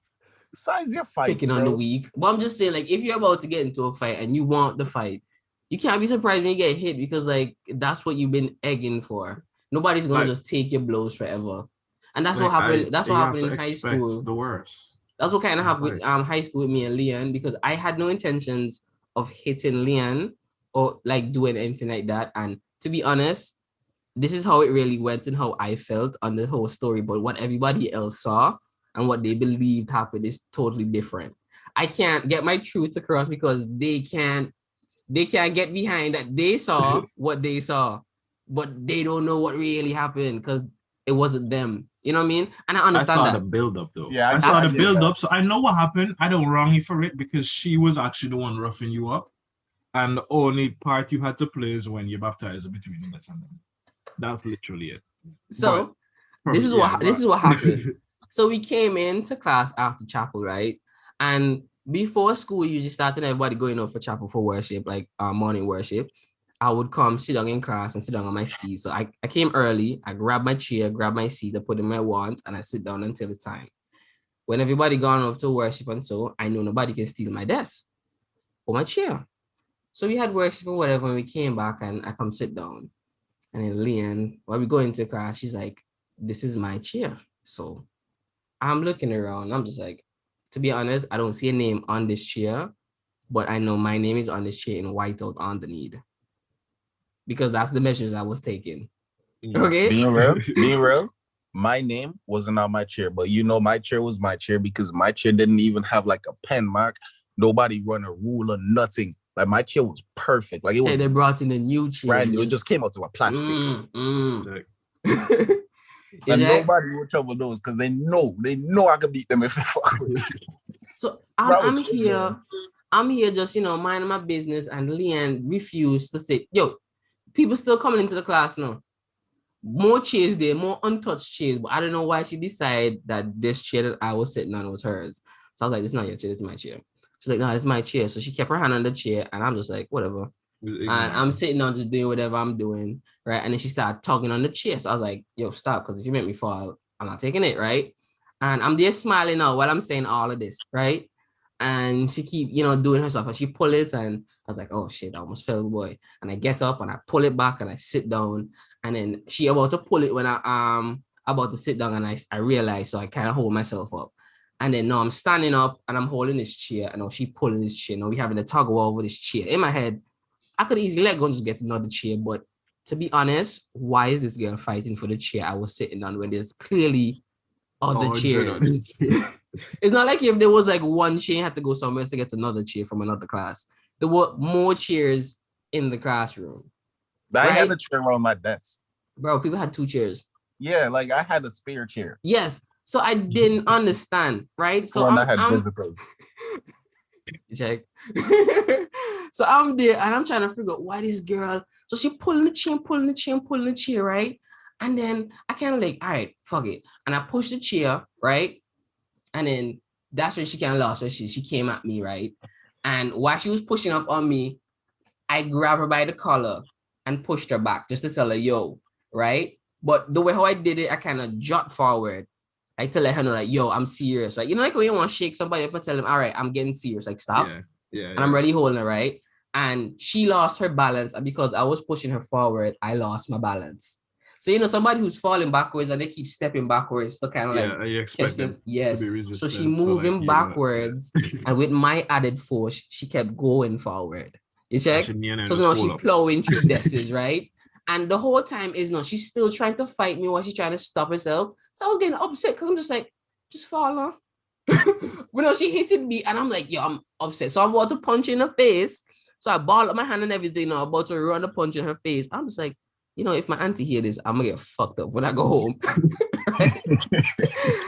Size your fight. Picking on the weak. But I'm just saying, like, if you're about to get into a fight and you want the fight, you can't be surprised when you get hit because, like, that's what you've been egging for. Nobody's going to just take your blows forever. And that's what happened. That's what happened in high school. The worst. That's what kind of happened with high school with me and Leon because I had no intentions of hitting Leon or like doing anything like that. And to be honest, this is how it really went and how I felt on the whole story. But what everybody else saw and what they believed happened is totally different. I can't get my truth across because they can't get behind that they saw what they saw, but they don't know what really happened because it wasn't them. You know what I mean? And I understand that. I saw the build-up, though. Yeah, I saw the build-up, so I know what happened. I don't wrong you for it because she was actually the one roughing you up. And the only part you had to play is when you baptize her between the and them. That's literally it. So this is what happened. So we came into class after chapel, right? And before school usually starts and everybody going out for chapel for worship, like morning worship, I would come sit down in class and sit down on my seat. So I came early, I grabbed my chair, grabbed my seat, I put in my wand, and I sit down until it's time. When everybody gone off to worship and so, I know nobody can steal my desk. on my chair. So we had worship or whatever, and we came back and I come sit down. And then Leanne, while we go into class, she's like, this is my chair. So I'm looking around. I'm just like, to be honest, I don't see a name on this chair, but I know my name is on this chair in white out underneath. Because that's the measures I was taking. Okay? Being real, my name wasn't on my chair, but my chair was my chair because my chair didn't even have like a pen mark. Nobody run a ruler, nothing. Like my chair was perfect. Like it was. They brought in a new chair. Brand new. It just came out to a plastic. And Jack? nobody will trouble those because they know I could beat them if they fuck with me. So I'm here just, minding my business, and Leanne refused to sit. Yo, people still coming into the class now. More chairs there, more untouched chairs, but I don't know why she decided that this chair that I was sitting on was hers. So I was like, this is not your chair, this is my chair. She's like, no, this is my chair. So she kept her hand on the chair, and I'm just like, whatever. And I'm sitting on just doing whatever I'm doing, right? And then she started tugging on the chair. So I was like, yo, stop, because if you make me fall, I'm not taking it, right? And I'm there smiling out while I'm saying all of this, right? And she keep, doing her stuff, and she pull it, and I was like, oh shit, I almost fell, boy. And I get up and I pull it back and I sit down, and then she about to pull it when I about to sit down, and I realize, so I kind of hold myself up. And then now I'm standing up and I'm holding this chair, and now she pulling this chair. Now we having a tug of war over this chair. In my head, I could easily let go and just get another chair, but to be honest, why is this girl fighting for the chair I was sitting on when there's clearly other chairs? It's not like if there was like one chair, you had to go somewhere else to get another chair from another class. There were more chairs in the classroom. I had a chair on my desk. Bro, people had 2 chairs. Yeah, like I had a spare chair. Yes. So I didn't understand, right? So I had visitors. Check. So I'm there and I'm trying to figure out why this girl. So she pulling the chair, right? And then I kind of like, all right, fuck it. And I pushed the chair, right? And then that's when she kind of lost her shit. She came at me, right? And while she was pushing up on me, I grabbed her by the collar and pushed her back just to tell her, yo, right? But the way how I did it, I kind of jot forward. I to let her know, like, yo, I'm serious. Like, like when you want to shake somebody up and tell them, all right, I'm getting serious. Like, stop. Yeah. And I'm really holding her, right? And she lost her balance. And because I was pushing her forward, I lost my balance. So, somebody who's falling backwards and they keep stepping backwards to kind of you expect them yes. So she moving backwards, and with my added force, she kept going forward. You check? So now she plowing through desks, right? And the whole time she's still trying to fight me while she's trying to stop herself. So I was getting upset because I'm just like, just fall on. But no, she hated me, and I'm like, yo, I'm upset. So I'm about to punch in her face. So I ball up my hand and everything. I'm about to run a punch in her face. I'm just like, if my auntie hear this, I'm gonna get fucked up when I go home.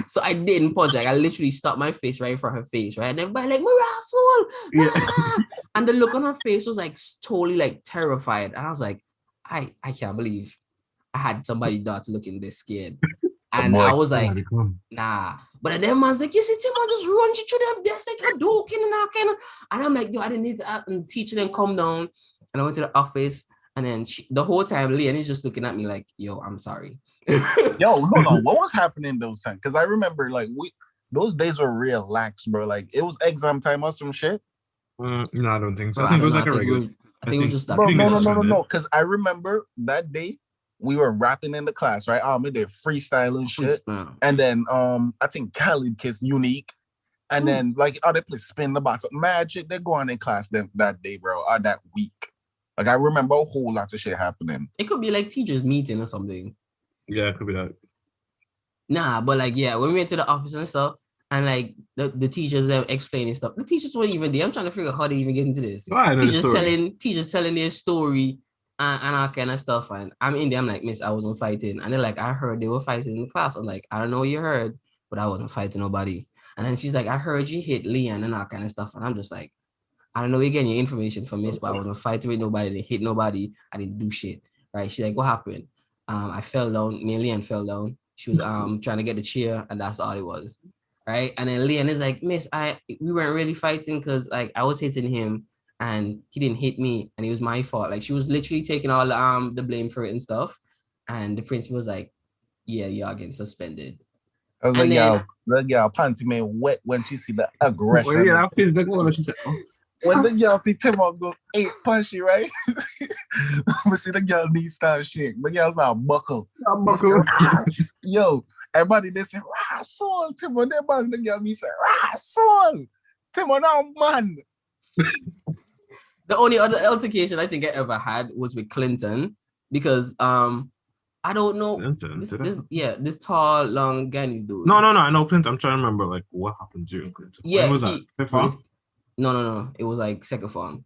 So I didn't punch. Like I literally stopped my face right in front of her face, right? And everybody like, Mirasul! Ah! And the look on her face was like totally like terrified. And I was like, I can't believe I had somebody daughter looking this scared. And I was like, nah. But then man's like, you see, Tim, I just run you through them desk like you're joking and that kind of. And I'm like, yo, I didn't need to teach them calm down. And I went to the office, and then the whole time, Leanne is just looking at me like, yo, I'm sorry. Yo, hold on. What was happening those times? Because I remember like those days were real lax, bro. Like it was exam time or some shit. No, I don't think so. Bro, I think it was like a regular. I think it was just that. Bro, no. Because I remember that day we were rapping in the class, right? We did freestyling shit. And then I think Khalid kissed Unique. And then like they play Spin the Bottle. Magic, they go on in class that day, bro, or that week. Like I remember a whole lot of shit happening. It could be like teachers meeting or something. Yeah, it could be that. Nah, but like when we went to the office and stuff, and like the teachers are explaining stuff. The teachers weren't even there. I'm trying to figure out how they even get into this. Teachers telling their story and all kind of stuff. And I'm in there. I'm like, miss, I wasn't fighting. And they're like, I heard they were fighting in the class. I'm like, I don't know what you heard, but I wasn't fighting nobody. And then she's like, I heard you hit Leanne and all kind of stuff. And I'm just like, I don't know where you're getting your information from, miss, but I wasn't fighting with nobody. I didn't hit nobody. I didn't do shit. Right? She's like, what happened? I fell down. Me and Leanne fell down. She was trying to get the chair, and that's all it was. Right? And then Leanne is like, miss, we weren't really fighting because like I was hitting him and he didn't hit me and it was my fault. Like she was literally taking all the blame for it and stuff. And the principal was like, yeah, y'all getting suspended. I was like, y'all panty man wet when she see the aggression. Well, yeah, I feel like what she said. Oh. when the girl see Timon go 8 punchy, right? We see the girl knee start shake. The girl start buckle. Yo, everybody they say, "Rah, soul." Timon, they bang the girl. Me say, "Rah, soul." Timon, now man. The only other altercation I think I ever had was with Clinton because I don't know this tall, long Ghanese dude. No. I know Clinton. I'm trying to remember like what happened during Clinton. Yeah, when was that? No. It was like second form.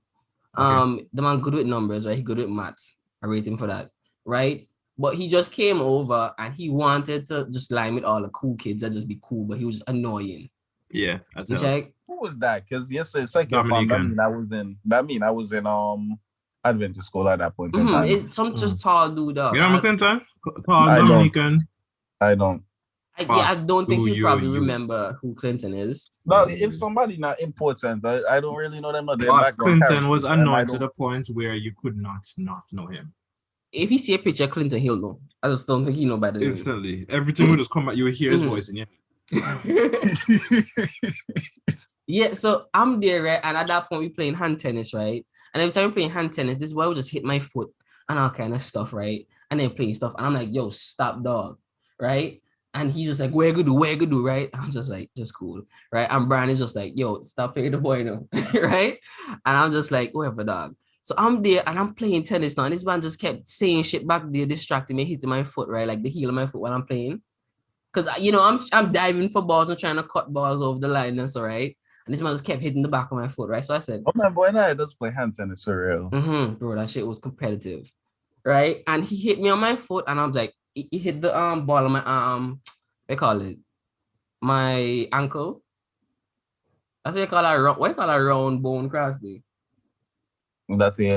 Okay. The man good with numbers, right? He good with maths. I rate him for that, right? But he just came over and he wanted to just line with all the cool kids and just be cool, but he was just annoying. Yeah, that's You check? Who was that? Because yesterday second form. That mean I was in Adventist school at that point in time. It's some just tall dude. You know Clinton? I Dominican. I don't. I don't think you probably remember who Clinton is. No, if somebody not important, I don't really know them. Clinton was annoyed to the point where you could not know him. If you see a picture of Clinton, he'll know. I just don't think he know by the name. Instantly. Everything would just come back. You would hear his voice in you. Yeah, so I'm there, right? And at that point, we playing hand tennis, right? And every time we playing hand tennis, this boy would just hit my foot and all kind of stuff, right? And then playing stuff. And I'm like, yo, stop, dog, right? And he's just like, where you do, right? I'm just like, just cool, right? And Brian is just like, yo, stop playing the boy now, right? And I'm just like, whatever, dog. So I'm there and I'm playing tennis now. And this man just kept saying shit back there, distracting me, hitting my foot, right? Like the heel of my foot while I'm playing. Because, I'm diving for balls and trying to cut balls over the line and so, right? And this man just kept hitting the back of my foot, right? So I said, oh, man, boy, now it does play hand tennis for real. Bro, that shit was competitive, right? And he hit me on my foot and I was like, he hit the ball on my, they call it, my ankle. That's what you call a round bone cross day. That's the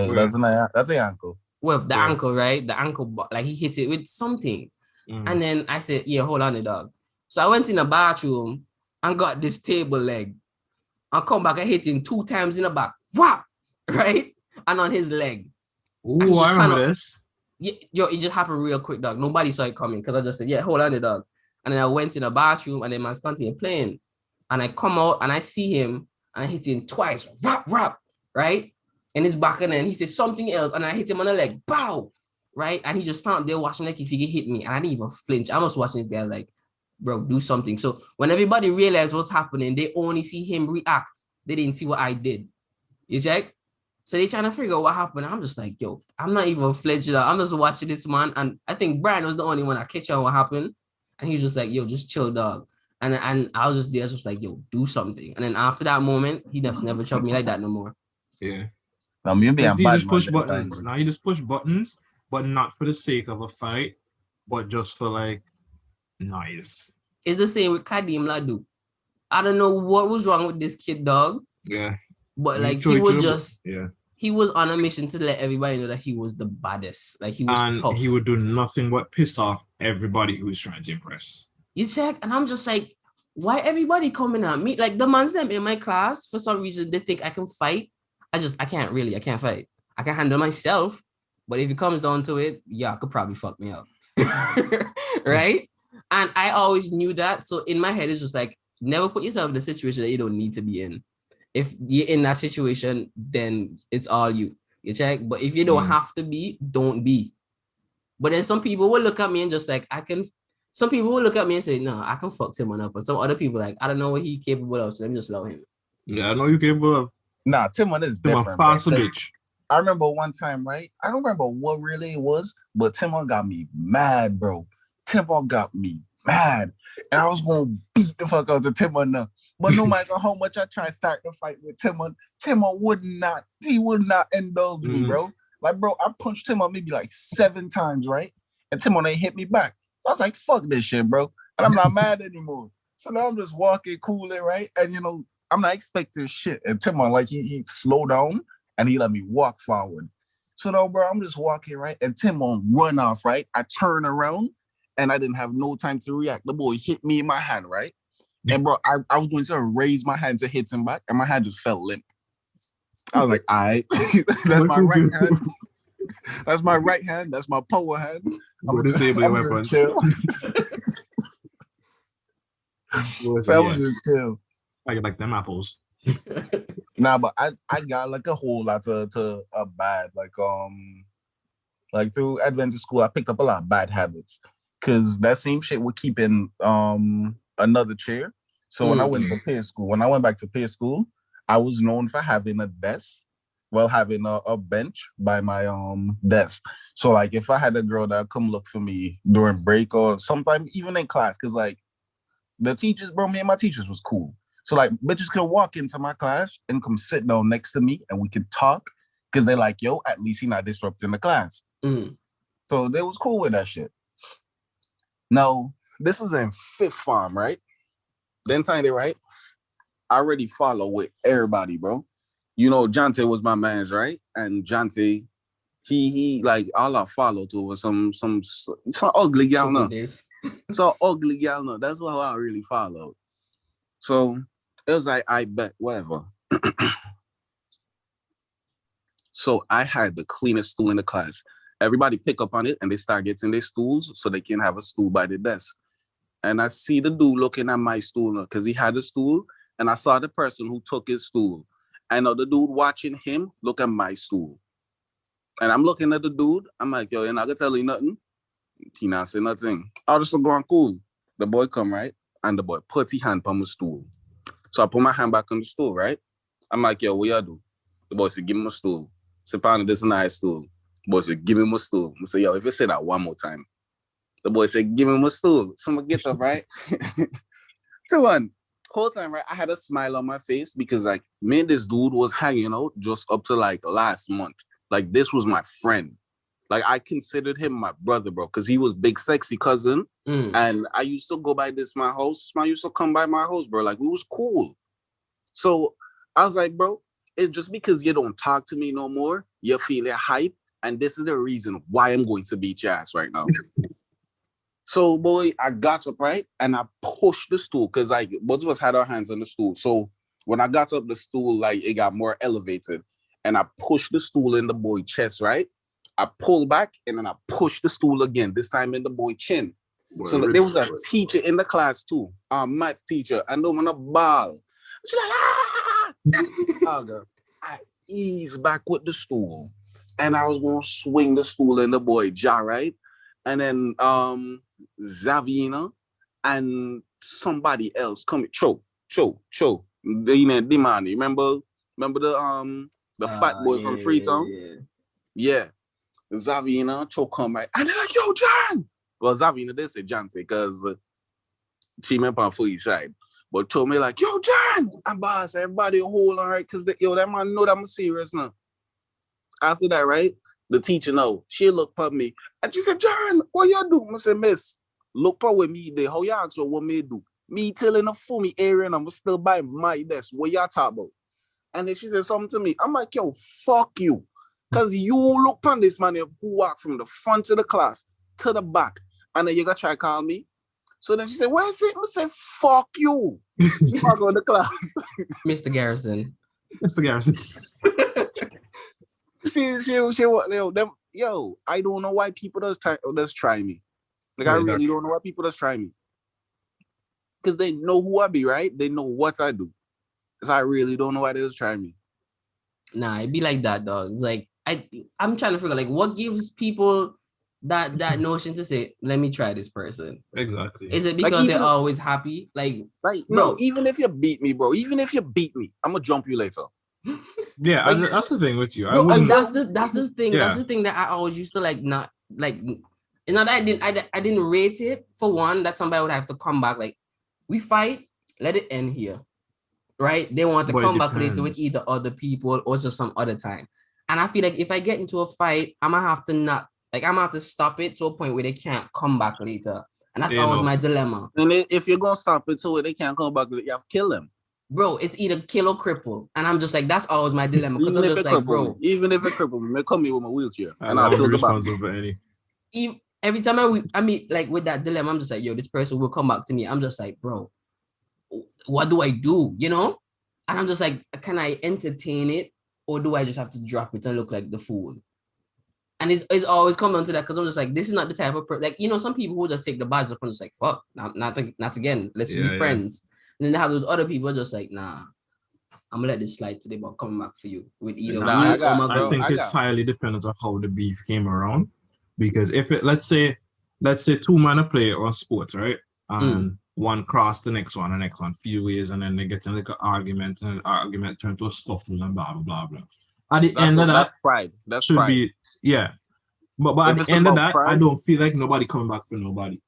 ankle. Well, the ankle, right? The ankle, like he hit it with something. And then I said, yeah, hold on, the dog. So I went in the bathroom and got this table leg. I come back, I hit him 2 times in the back. Whap! Right? And on his leg. Ooh, I remember this. Yeah, it just happened real quick, dog. Nobody saw it coming because I just said, yeah, hold on, the dog. And then I went in the bathroom and then man's continued playing. And I come out and I see him and I hit him twice. Whap! Right? In his back, and then he said something else and I hit him on the leg. Bow! Right? And he just stood there watching like if he could hit me. And I didn't even flinch. I was watching this guy like, bro, do something. So when everybody realized what's happening, they only see him react. They didn't see what I did. You check? So they trying to figure out what happened. I'm just like, yo, I'm not even flinching out. I'm just watching this man. And I think Brian was the only one that catch on what happened. And he was just like, yo, just chill, dog. And I was just there, just like, yo, do something. And then after that moment, he just never troubled me like that no more. Yeah. Now, maybe I'm he bad just push buttons. Now he just push buttons, but not for the sake of a fight, but just for like nice. It's the same with Kadim Ladu. I don't know what was wrong with this kid, dog. Yeah. But like he was on a mission to let everybody know that he was the baddest. Like he was tough. He would do nothing but piss off everybody who was trying to impress. You check, and I'm just like, why everybody coming at me? Like the man's them in my class, for some reason they think I can fight. I can't fight. I can handle myself, but if it comes down to it, yeah, I could probably fuck me up. Right? And I always knew that. So in my head, it's just like, never put yourself in a situation that you don't need to be in. If you're in that situation, then it's all you. You check? But if you don't have to be, don't be. But then some people will look at me and just like, some people will look at me and say, no, I can fuck Timon up. But some other people like, I don't know what he's capable of, so let me just allow him. Yeah, I know you're capable of. Nah, Timon is different. I remember one time, right? I don't remember what really it was, but Timon got me mad, bro. Timon got me mad. And I was going to beat the fuck out of Timon now. But no matter how much I try to start the fight with Timon would not indulge me, bro. Like, bro, I punched Timon maybe like 7 times, right? And Timon ain't hit me back. So I was like, fuck this shit, bro. And I'm not mad anymore. So now I'm just walking coolly, right? And, I'm not expecting shit. And Timon, like, he slowed down and he let me walk forward. So now, bro, I'm just walking, right? And Timon run off, right? I turn around and I didn't have no time to react. The boy hit me in my hand, right? And, bro, I was going to raise my hand to hit him back and my hand just felt limp. I was like, all right, that's my right hand. That's my right hand. That's my power hand. I'm disable your weapon. So I was just chill. Like them apples. Nah, but I got like a whole lot to bad like through Adventist school, I picked up a lot of bad habits because that same shit would keep in another chair. So when I went to peer school, when I went back to peer school, I was known for having a desk, well, having a bench by my desk. So like if I had a girl that come look for me during break or sometimes even in class, because like the teachers, bro, me and my teachers was cool. So like bitches could walk into my class and come sit down next to me and we could talk because they're like, yo, at least he's not disrupting the class. So they was cool with that shit. Now, this is in fifth farm, right? Then Tiny, right? I already follow with everybody, bro. You know, Jonte was my man's, right? And Jonte, he like all I followed to was some ugly gal, no. So ugly gal, no. That's what I really followed. So it was like, I bet, whatever. So I had the cleanest stool in the class. Everybody pick up on it and they start getting their stools so they can have a stool by the desk. And I see the dude looking at my stool because he had a stool, and I saw the person who took his stool. I know the dude watching him look at my stool. And I'm looking at the dude. I'm like, yo, you're not gonna tell you nothing? He not say nothing. I was just going cool. The boy come, right? And the boy put his hand on my stool. So I put my hand back on the stool, right? I'm like, yo, what y'all do? The boy said, give me my stool. Sit down, this is a nice stool. The boy said, give me my stool. I said, yo, if you say that one more time. The boy said, give me my stool. So I'm gonna get up, right? So one, whole time, right, I had a smile on my face because like me and this dude was hanging out just up to like last month. Like this was my friend. Like I considered him my brother, bro, because he was big sexy cousin. And I used to go by this my house. This man used to come by my house, bro. Like we was cool. So I was like, bro, it's just because you don't talk to me no more, you're feeling hype. And this is the reason why I'm going to beat your ass right now. So, boy, I got up, right? And I pushed the stool because, like, both of us had our hands on the stool. So when I got up the stool, like, it got more elevated. And I pushed the stool in the boy's chest, right? I pulled back and then I pushed the stool again, this time in the boy's chin. Boy, so there was a teacher in the class, too. Maths teacher. And I'm on a ball. She's like, ah! I eased back with the stool. And I was going to swing the stool in the boy's jaw, right? And then Zavina and somebody else come Cho. The man. Remember the fat boy from Freetown? Yeah. Zavina, Cho come right. And they're like, yo, John. Well, Zavina did say John because she meant on for his side. But Cho me like, yo, John. And boss, everybody hold on, right? Because that man know that I'm serious now. After that, right? The teacher know. She looked at me. And she said, John, what y'all do? I said, miss, look at with me there. How y'all ask what me do? Me telling her for me area and I'm still by my desk. What y'all talk about? And then she said something to me. I'm like, yo, fuck you. Because you look on this man who walked from the front of the class to the back. And then you got to try to call me. So then she said, where is it? I said, fuck you. You are going to class. Mr. Garrison. Yo, I don't know why people does try me. Like I really don't know why people does try me. Because they know who I be, right? They know what I do. So I really don't know why they just try me. Nah, it be like that, dog. It's like I'm trying to figure like what gives people that notion to say, let me try this person. Exactly. Is it because they're always happy? Like bro, no, even if you beat me, bro, I'm gonna jump you later. Yeah, like, that's the thing with you. That's the thing. Yeah. That's the thing that I always used to like not like. It's not that I didn't rate it for one that somebody would have to come back. Like we fight, let it end here, right? They want to come back later with either other people or just some other time. And I feel like if I get into a fight, I'm gonna have to stop it to a point where they can't come back later. And that's always my dilemma. And if you're gonna stop it so they can't come back, you have to kill them. Bro, it's either kill or cripple. And I'm just like, that's always my dilemma. Because I'm just like, bro. Even if it cripple me, they come here with my wheelchair. And I'll feel responsible for any. Every time I mean, like with that dilemma, I'm just like, yo, this person will come back to me. I'm just like, bro, what do I do? You know? And I'm just like, can I entertain it? Or do I just have to drop it and look like the fool? And it's always come down to that because I'm just like, this is not the type of person. Like, you know, some people who just take the badge up and just like, fuck, not again. Let's be friends. And then they have those other people just like, nah. I'm gonna let this slide today, but coming back for you with either Nah, me I or got- my I bro, girl. think it's highly dependent on how the beef came around. Because if it, let's say two men play on sports, right? And one cross the next one, few ways, and then they get in like an argument, and an argument turn to a scuffle and blah blah blah blah. At the end of that, that's pride. That's should pride. be yeah. But at If the it's end of about that, I pride, don't feel like nobody coming back for nobody.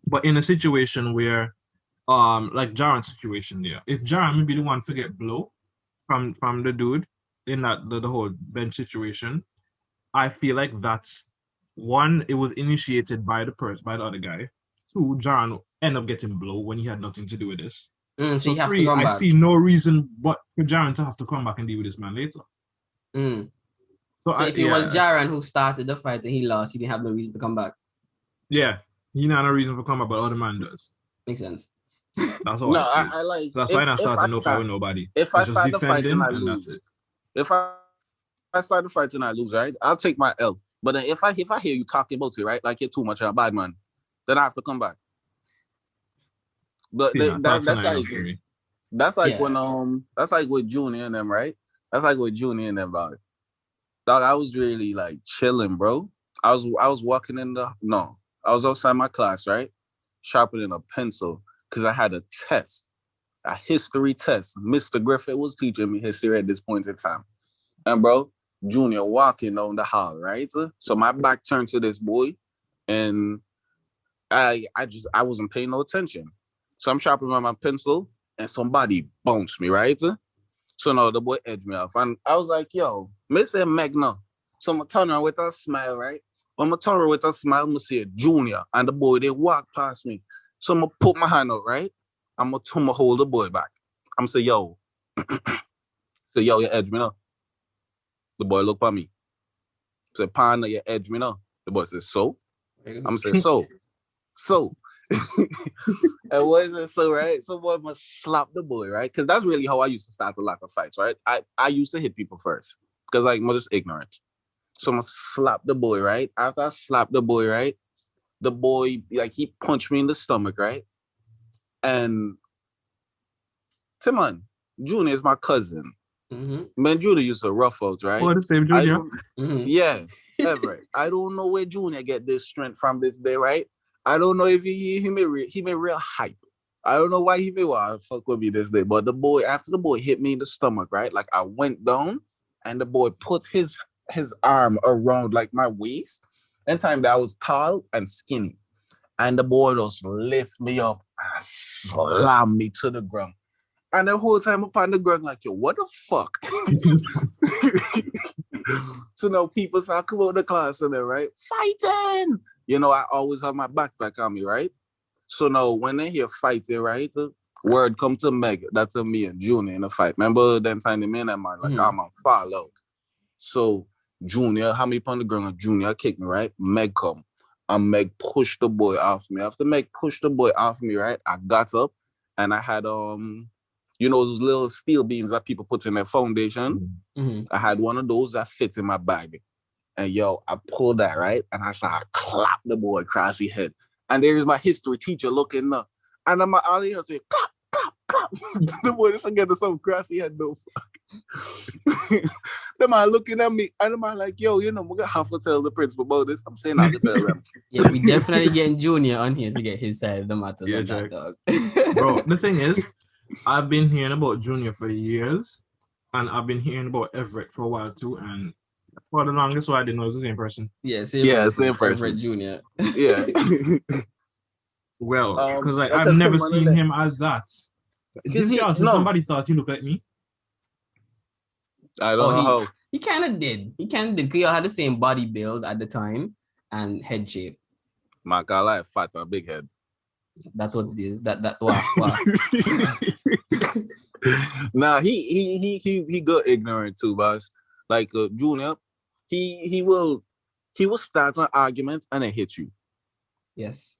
But in a situation where, like Jaron's situation there, if Jaron may be the one to get blow from the dude in that the whole bench situation, I feel like that's one. It was initiated by the other guy. Two, Jaron end up getting blow when he had nothing to do with this. So you have to three, come I back. see no reason but for Jaron to have to come back and deal with this man later. So if it was Jaron who started the fight and he lost, he didn't have no reason to come back. Yeah, he not no reason for come back, but other man does. Makes sense. That's all no, I see. I like. So that's why I not starting no fight with nobody. If I It's just start the fight defending and I and that's lose, it. if I start the fight and I lose, right, I'll take my L. But then if I hear you talking about it, right, like you're too much of a bad man, then I have to come back. But Yeah, that's not like enough for me. that's like when that's like with Junior and them, right? That's like with Junior and them, dog. Dog, I was really like chilling, bro. I was walking I was outside my class, right? Sharpening a pencil because I had a test, a history test. Mr. Griffith was teaching me history at this point in time. And bro, Junior walking down the hall, right? So my back turned to this boy, and I wasn't paying no attention. So I'm sharpening my pencil, and somebody bounced me, right? So now the boy edged me off, and I was like, "Yo, Mr. Magna." So I'm turn around with a smile, right? When I turn around with a smile, I'm see Junior, and the boy they walk past me. So I'm gonna put my hand out, right? I'm gonna hold the boy back. I'm say, "Yo," so yo, you edge me now. The boy look at me. Say, "Partner, you edge me now." The boy says, "So?" I'm saying, "So." And what is it? So, right? So boy must slap the boy, right? Because that's really how I used to start a lot of fights, right? I used to hit people first because like I'm just ignorant. So I'm gonna slap the boy, right? After I slap the boy, right? The boy, like he punched me in the stomach, right? And Timon, Junior is my cousin. Man, Junior used to rough out, right? Oh, the same Junior? Yeah, ever. I don't know where Junior get this strength from this day, right? I don't know if he made real hype. I don't know why he made fuck with me this day. But after the boy hit me in the stomach, right? Like I went down and the boy put his arm around like my waist. And time that I was tall and skinny. And the boy just lift me up and slam me to the ground. And the whole time up on the ground, like, yo, what the fuck? So now people start come out the class and they're right, fighting. You know, I always have my backpack on me, right? So now when they hear fighting, right, word come to Meg, that's me and Junior in a fight. Remember that time the man and man, like, I'm on fall out. So Junior, how many on the ground? And Junior kick me, right? Meg come. And Meg pushed the boy off me. After Meg pushed the boy off me, right, I got up and I had you know those little steel beams that people put in their foundation? I had one of those that fits in my bag. And yo, I pulled that, right? And I started clap the boy across the head. And there's my history teacher looking up. And I'm all here saying, clap, clap, clap. The boy just getting some grassy head, no fuck. The man looking at me, and the man like, yo, you know, we're gonna have to tell the principal about this. I'm saying I can tell them. Yeah, we definitely getting Junior on here to get his side of the matter. Yeah, Jack. Dog. Bro, the thing is, I've been hearing about Junior for years, and I've been hearing about Everett for a while too, and for the longest while I didn't know it was the same person. Yeah, same person. Everett Junior. Yeah. Well, because like I've never seen him as that. Somebody thought he looked like me. I don't know how. He kind of did. Because you had the same body build at the time and head shape. My God, I have fat and a big head. That's what it is. Wow. Nah, he got ignorant too, boss. Like Junior, he will start an argument and then hit you. Yes.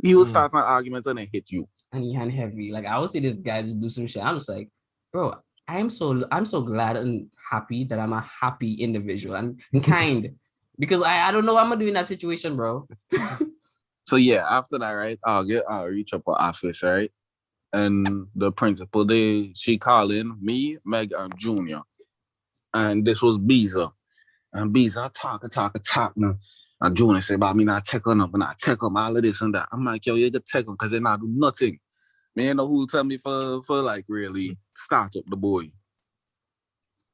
He will start an argument and then hit you. And he hand heavy. Like I would see this guy just do some shit. I'm just like, bro, I'm so glad and happy that I'm a happy individual and kind. Because I don't know what I'm gonna do in that situation, bro. So yeah, after that, right, I'll reach up an office, right? and the principal, she calling me, Meg, and Junior. And this was Beezer. And Beezer talk now. And Junior say about me not take on up and I take up all of this and that. I'm like, yo, you can take them because they not do nothing. Me ain't know who tell me for like really start up the boy.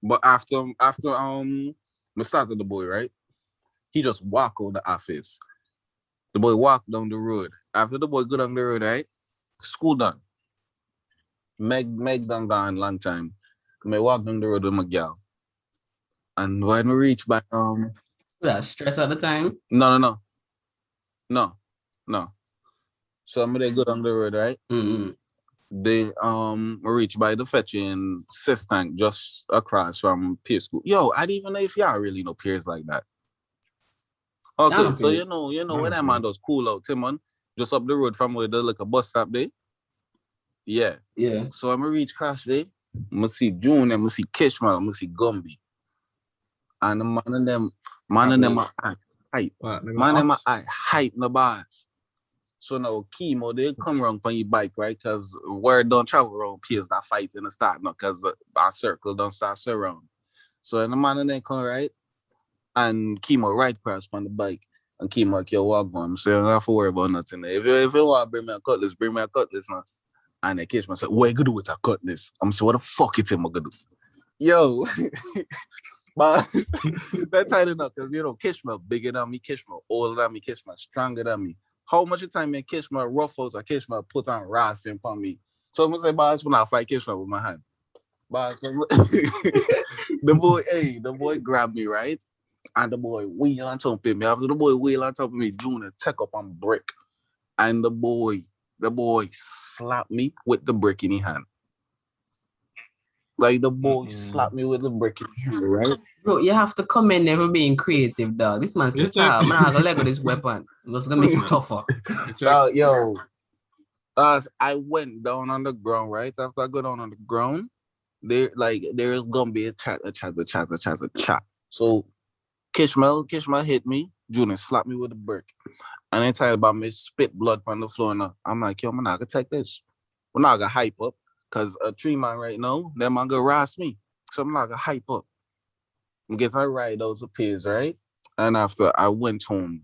But after me started the boy, right? He just walk out the office. The boy walk down the road. After the boy go down the road, right? School done. Meg done gone long time. Me walk down the road with my gal. And when we reach by That stress at the time. No. So I'm gonna go down the road, right? Mm-hmm. They reach by the fetching Sis Tank just across from Pier School. Yo, I didn't even know if y'all really know Piers like that. Okay, so you know where that man does cool out, Timon, just up the road from where the like a bus stop there. Yeah. So I'm gonna reach across there. I'm gonna see June, I'm gonna see Kishma, I'm gonna see Gumby. And the man and them are hype. Hype the bars. So now Chemo, they come around on your bike, right? Because word don't travel around Piers that fight in the start, no, because our circle don't start surround. So the man and them come right, and Chemo right across on the bike. And Chemo like, yo, walk on. So you don't have to worry about nothing. If you want to bring me a cutlass now. And they catch myself, what you gonna do with a cutlass? I'm saying, what the fuck is him gonna do? Yo, but that's tight enough because Kishma bigger than me, Kishma older than me, Kishma stronger than me. How much time me Kishma ruffles or Kishma put on rasting upon me? So I'm gonna say, boss, when I fight Kishma with my hand. But the boy grabbed me, right? And the boy wheel on top of me. After the boy wheel on top of me, Junior take up on brick. And the boy slapped me with the brick in his hand. Like the boy slapped me with the brick in his hand, right? Bro, you have to commend them for being creative, dog. This man said, I'm not gonna let go this weapon. It's gonna make it tougher. I went down on the ground, right? After I go down on the ground, there's gonna be a chat. So Kishma hit me, Junior slapped me with the brick. And they tell about me spit blood on the floor now. I'm like, yo, I'm not gonna take this. We're not gonna hype up. Cause a tree man right now, them man gonna harass me. So I'm not gonna hype up. I'm getting a ride those appears, right? And after I went home.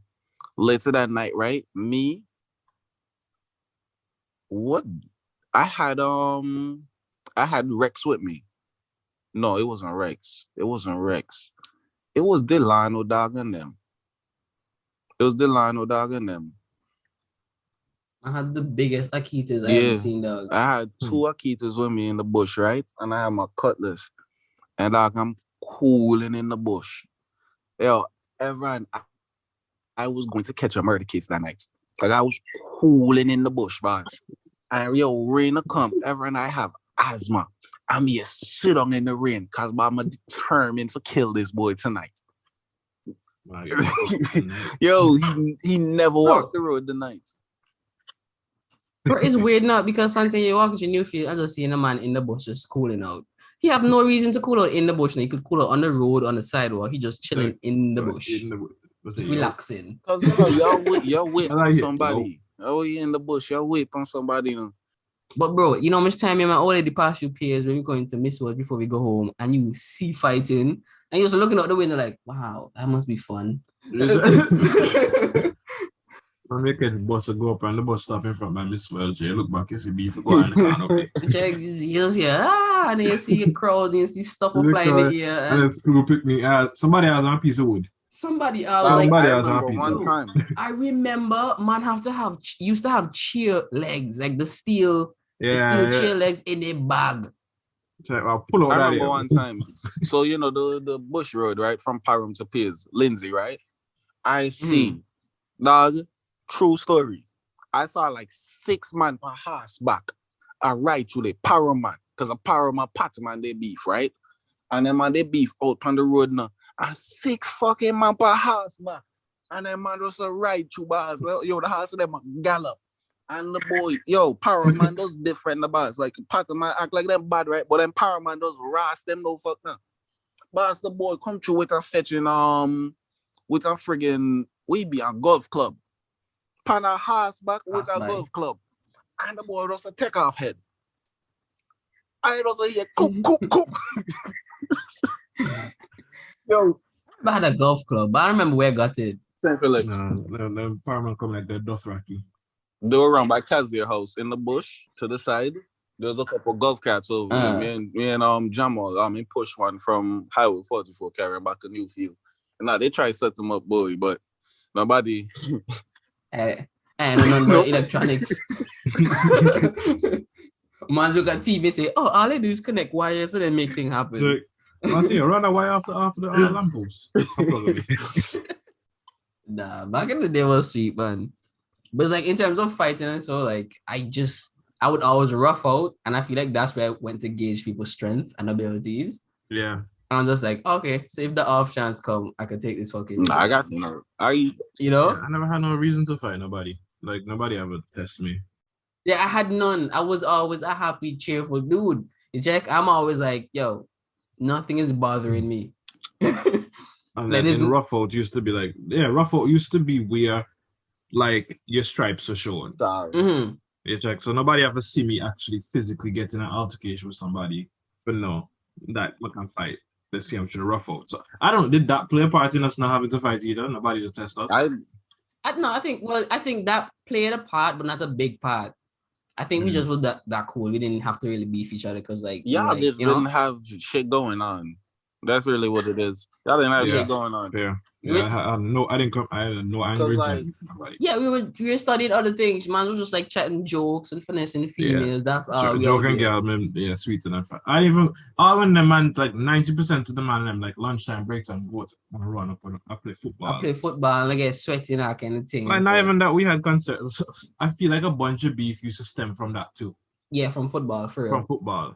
Later that night, right? I had Rex with me. No, it wasn't Rex. It was Delano dog and them. I had the biggest Akitas I ever seen, dog. I had two Akitas with me in the bush, right? And I had my cutlass. And dog, I'm cooling in the bush. Yo, everyone, I was going to catch a murder case that night. Like I was cooling in the bush, boss. And yo, rain to come. Everyone, I have asthma. I'm here sit on in the rain because I'm determined to kill this boy tonight. Yo, he never walked the road tonight. Bro, it's weird now because sometimes you walk into Newfield and just seeing a man in the bush just cooling out. He have no reason to cool out in the bush. He could cool out on the road, on the sidewalk. He just chilling in the bush. Relaxing. Because y'all wait on somebody. Oh, you in the bush, y'all wait on somebody. But bro, you know how much time me and my old lady pass you Piers when we going to Miss World before we go home and you see fighting and you're just looking out the window like, wow, that must be fun. When we catch bus to go up and the bus stop in front of Miss World, you look back, you see beef go on the car, okay? You see, and then you see crowds and you see stuff flying in the air. And then school pick me. Somebody has a piece of wood. Somebody has a piece of wood. I remember man used to have chair legs, like the steel chair legs in a bag. I remember one time. So the bush road, right, from Parham to Piers, Lindsay, right? I see, dog. True story. I saw like 6 man per horseback. I ride through the Parham man, because a Parham man, party man, they beef, right? And then man, they beef out on the road now. And 6 fucking man per horseback. And then man just ride through bars. Yo, the horse of them gallop. And the boy, yo, Parham man does different the bars. Like party man act like them bad, right? But then Parham man does ras them no fuck now. But the boy come through with a fetching with a friggin' we be a golf club. Pan a horseback with a golf club. and the boy just a take off head. I just hear cook, cook, cook. Yo, I had a golf club, but I don't remember where I got it. St. Felix. No, Paramount come like the Dothraki. They were around by Kazir house in the bush to the side. There's a couple golf carts over there. Me and Jamal, push one from Highway 44 carrying back a new field. And now they try to set them up, boy, but nobody. And remember electronics. Man look at TV and say, oh, all they do is connect wires so they make things happen. So, I see you run a wire after the lamppost. Nah, back in the day was sweet, man. But it's like in terms of fighting and so, like, I would always rough out, and I feel like that's where I went to gauge people's strength and abilities. Yeah. And I'm just like, okay, so if the off chance come, I could take this fucking. Nah, I got no. You know? Yeah, I never had no reason to fight nobody. Like, nobody ever test me. Yeah, I had none. I was always a happy, cheerful dude. Jack, I'm always like, yo, nothing is bothering me. And then in rough out used to be like, rough out used to be where, like, your stripes are showing. Mm-hmm. Yeah, check. So nobody ever see me actually physically get in an altercation with somebody. But no, that we can fight. Let's see, I'm trying to rough out. So did that play a part in us not having to fight either? Nobody to test us? I think that played a part, but not a big part. I think we just were that cool. We didn't have to really beef each other because, like, y'all just didn't have shit going on. That's really what it is. Y'all didn't have shit going on. Yeah. I had no anger. Like, yeah, we studied other things. Man, we were just like chatting jokes and finessing females. That's all. Joke and girl, man, sweet enough. I even all when the man like 90% of the man them like lunchtime, break time, go to run up and I play football. I play football and I get sweaty and that kind of thing. Like, not even that we had concerts. I feel like a bunch of beef used to stem from that too. Yeah, from football, for real. From football.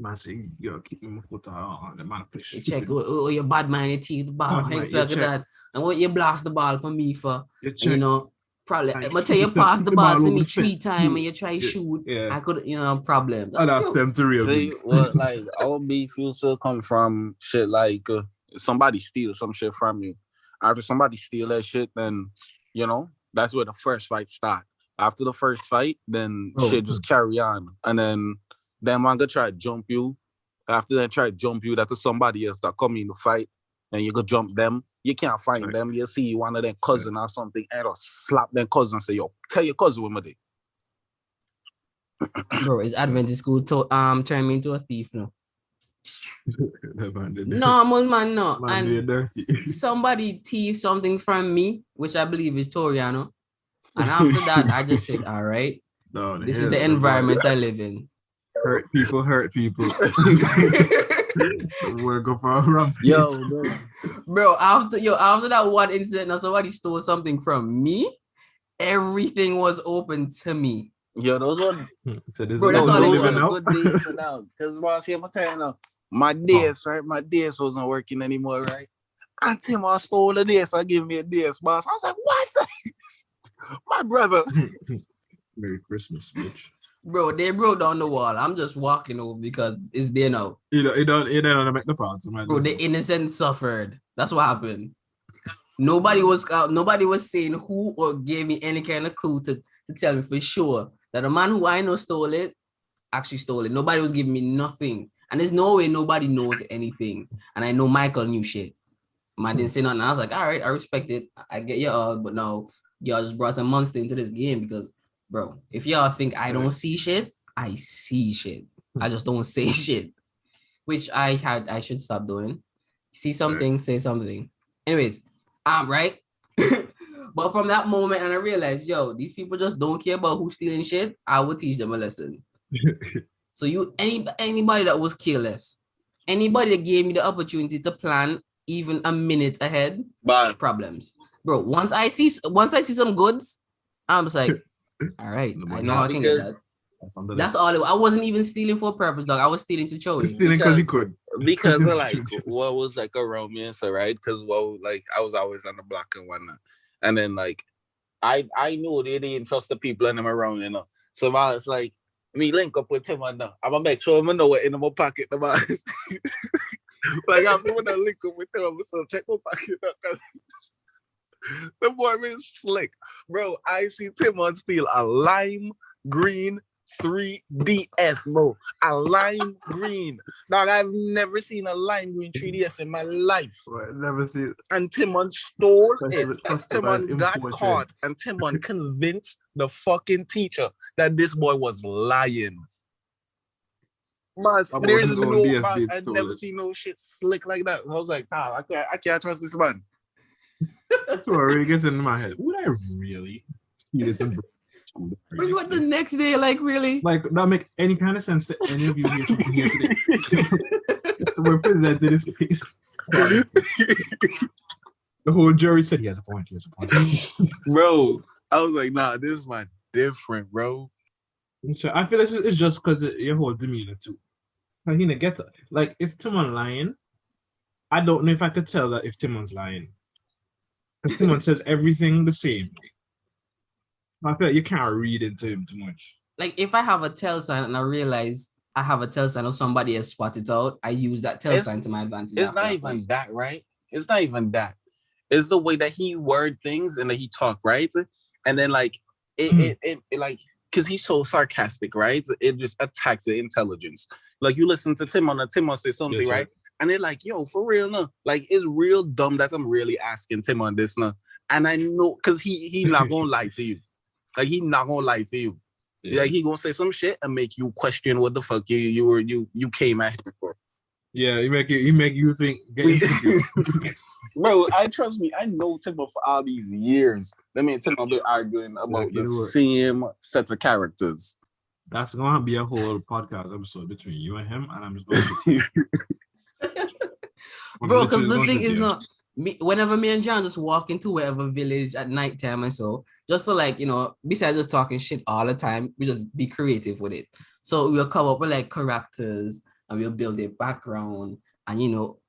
Man say, yo, keep me my foot on the man play. You check, you bad man, you teeth the ball, how you plug that, and what you blast the ball for me for, you know, probably, but tell you pass the ball to me 3 times and you try shoot, I could, problems. I'll ask them to real. See, well, like, our beef used to come from shit like, somebody steal some shit from you. After somebody steal that shit, then, that's where the first fight start. After the first fight, then shit just carry on. And then man gonna try to jump you. After they try to jump you, that's somebody else that come in the fight, and you go jump them. You can't find them. You see one of their cousin or something, and slap their cousin and say, "Yo, tell your cousin with me." Bro, is Adventist school turn me into a thief now? Normal man, no. And somebody thief something from me, which I believe is Toriano. And after that, I just said, all right, this is the environment I live in. Hurt people. We're going for a run. Yo, bro, after that one incident, now somebody stole something from me. Everything was open to me. Yo, those were bro, that's all it was. Because I'm telling you now, my DS, right? My DS wasn't working anymore, right? Until I stole the DS, I give me a DS, boss. I was like, what? My brother. Merry Christmas, bitch. Bro, they broke down the wall. I'm just walking over because it's there now. You don't make the parts. Bro, the innocent suffered. That's what happened. Nobody was saying who or gave me any kind of clue to tell me for sure that the man who I know stole it actually stole it. Nobody was giving me nothing. And there's no way nobody knows anything. And I know Michael knew shit. I didn't say nothing. I was like, all right, I respect it. I get y'all, but no, y'all just brought a monster into this game because, bro, if y'all think I don't see shit, I see shit. I just don't say shit, which I should stop doing. See something, say something. Anyways, right. But from that moment, and I realized, yo, these people just don't care about who's stealing shit. I will teach them a lesson. So anybody that was careless, anybody that gave me the opportunity to plan even a minute ahead, problems, bro. Once I see some goods, I'm just like, all right, I know I can get that. That's all. I wasn't even stealing for a purpose, dog. I was stealing to show you. Stealing because he could. Because of like what was like a romance, right? Because like I was always on the block and whatnot, and then like I knew they didn't trust the people in them around, So I was like, me link up with him and I'm gonna make sure I know what in my pocket the man. Like I'm gonna link up with him, so check my pocket. The boy been slick. Bro, I see Timon steal a lime green 3DS, bro. A lime green. Dog, I've never seen a lime green 3DS in my life. Well, never see it. And Timon stole it. Customized Timon got imported. caught. And Timon convinced the fucking teacher that this boy was lying. Mas, About there's his own no DS mas, being I've stolen. never seen no shit slick like that. I was like, I can't trust this man. That's what really gets into my head. Would I really steal it and But what the next day, like really? like that make any kind of sense to any of you here today? We're presented this case. The whole jury said he has a point. He has a point. Bro, I was like, nah, this man different, bro. So I feel this is just because your whole demeanor too. Like, he get like if Timon lying, I don't know if I could tell that if Timon's lying. Because Timon says everything the same. I feel like you can't read into him too much. Like if I have a tell sign and I realize I have a tell sign or somebody has spotted it out, I use that tell sign to my advantage. It's not even that, right? It's not even that. It's the way that he word things and that he talk, right? And then like it like because he's so sarcastic, right? It just attacks the intelligence. Like you listen to Timon and Timon say something, Yes, right? And they're like, yo, for real, no. Like it's real dumb that I'm really asking Timon this, no. And I know because he not gonna lie to you. Like he not gonna lie to you. Yeah. Like he gonna say some shit and make you question what the fuck you came at him for. Yeah, he make you think. Bro, trust me, I know Timon for all these years. That mean Timon been arguing about the same set of characters. That's gonna be a whole podcast episode between you and him, and I'm just going to Bro, because the thing is not me. Whenever me and John just walk into wherever village at nighttime and so, just to like besides just talking shit all the time, we just be creative with it. So we'll come up with like characters and we'll build their background and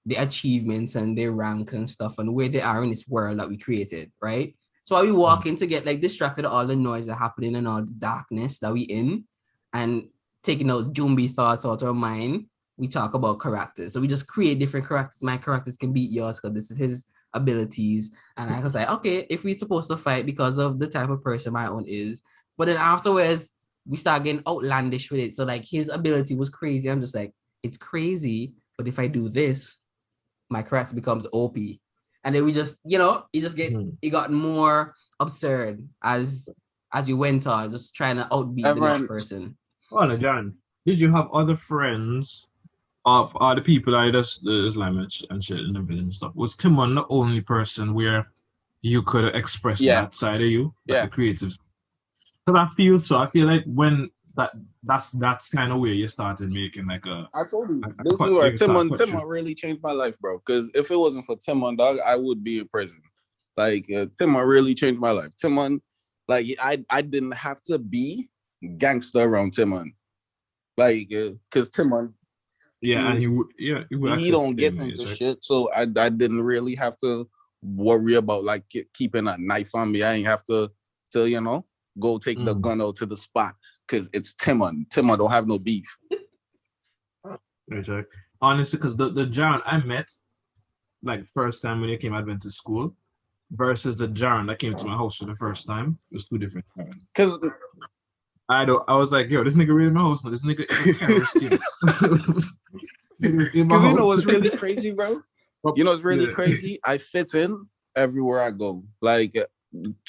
the achievements and their rank and stuff and where they are in this world that we created, right? So while we walk in to get like distracted all the noise that happening and all the darkness that we in, and taking those Jumbi thoughts out of our mind, we talk about characters. So we just create different characters. My characters can beat yours because this is his abilities. And I was like, okay, if we're supposed to fight because of the type of person my own is, but then afterwards we start getting outlandish with it. So like his ability was crazy. I'm just like, it's crazy, but if I do this, my character becomes OP. And then we just, it got more absurd as we went on, just trying to outbeat the next person. Oh no, John. Did you have other friends of the people I just the Islam and shit in the village and stuff? Was Timon the only person where you could express that side of you? Like the creative. Because I feel like when that's kind of where you started making like a. I told you this is where Timon really changed my life, bro. Because if it wasn't for Timon, dog, I would be in prison. Like Timon really changed my life. Timon, like I didn't have to be gangster around Timon, like because Timon. Yeah, and he don't get into shit, so I didn't really have to worry about like keeping a knife on me. I ain't have to go take the gun out to the spot because it's Timon. Timon don't have no beef. Right. Honestly, because the John I met like first time when he came to school versus the John that came to my house for the first time, it was two different times. Because I was like, yo, this nigga really in my house now. This nigga is a terrorist. Because what's really crazy, bro? What's really crazy? I fit in everywhere I go. Like,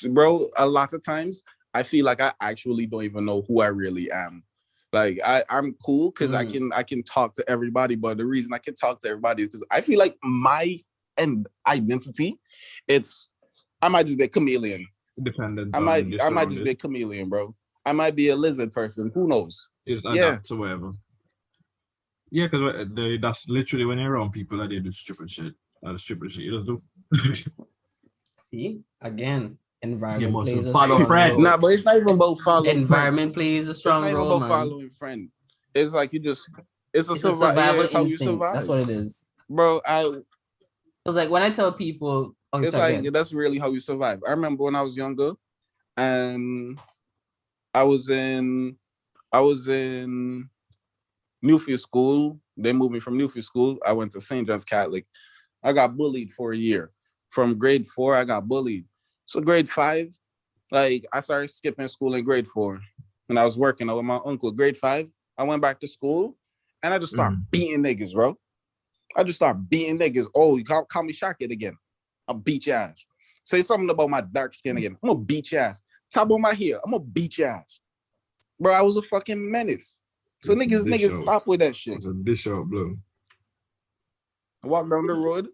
bro, a lot of times I feel like I actually don't even know who I really am. Like I'm cool because I can talk to everybody, but the reason I can talk to everybody is because I feel like my identity, I might just be a chameleon. Dependent. I might just be a chameleon, bro. I might be a lizard person. Who knows? To whatever. Yeah, because that's literally when you're around people that they do stupid shit. You just do. See, again, environment plays a follow friend. Nah, but it's not even about following. Environment plays a strong role. It's not even about following friend. It's like it's a survival instinct. How you survive. That's what it is, bro. It's like when I tell people, that's really how you survive. I remember when I was younger, and I was in Newfield School. They moved me from Newfield School. I went to St. John's Catholic. I got bullied for a year. From grade 4, I got bullied. So grade 5, like I started skipping school in grade 4. And I was working with my uncle. Grade 5, I went back to school and I just started beating niggas, bro. I just started beating niggas. Oh, you call me Shaq again. I'll beat your ass. Say something about my dark skin again. I'm gonna beat your ass. Talk about my hair. I'm gonna beat your ass. Bro, I was a fucking menace. So niggas stop with that shit. It's a dish out, bro. I walk down the road.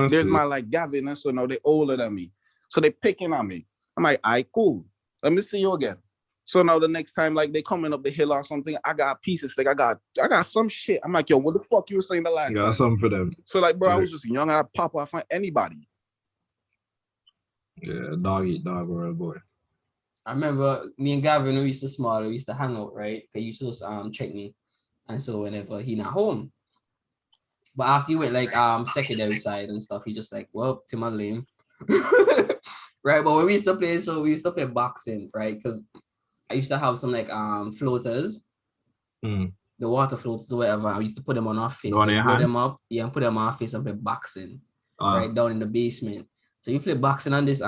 There's my like Gavin and so now they older than me. So they picking on me. I'm like, all right, cool. Let me see you again. So now the next time, like they coming up the hill or something, I got a piece of steak. I got some shit. I'm like, yo, what the fuck you were saying the last time? Got something for them. So like, bro, I was just young. I'd pop off on anybody. Yeah, dog eat dog world, boy. I remember me and Gavin, we used to hang out, right? He used to check me. And so whenever he not home. But after he went like secondary side and stuff, he just like, well, to my lane. Right. But when we used to play boxing, right? Because I used to have some like floaters, the water floaters or whatever. I used to put them on our face, put them up, and put them on our face and play boxing, right down in the basement. So you play boxing on this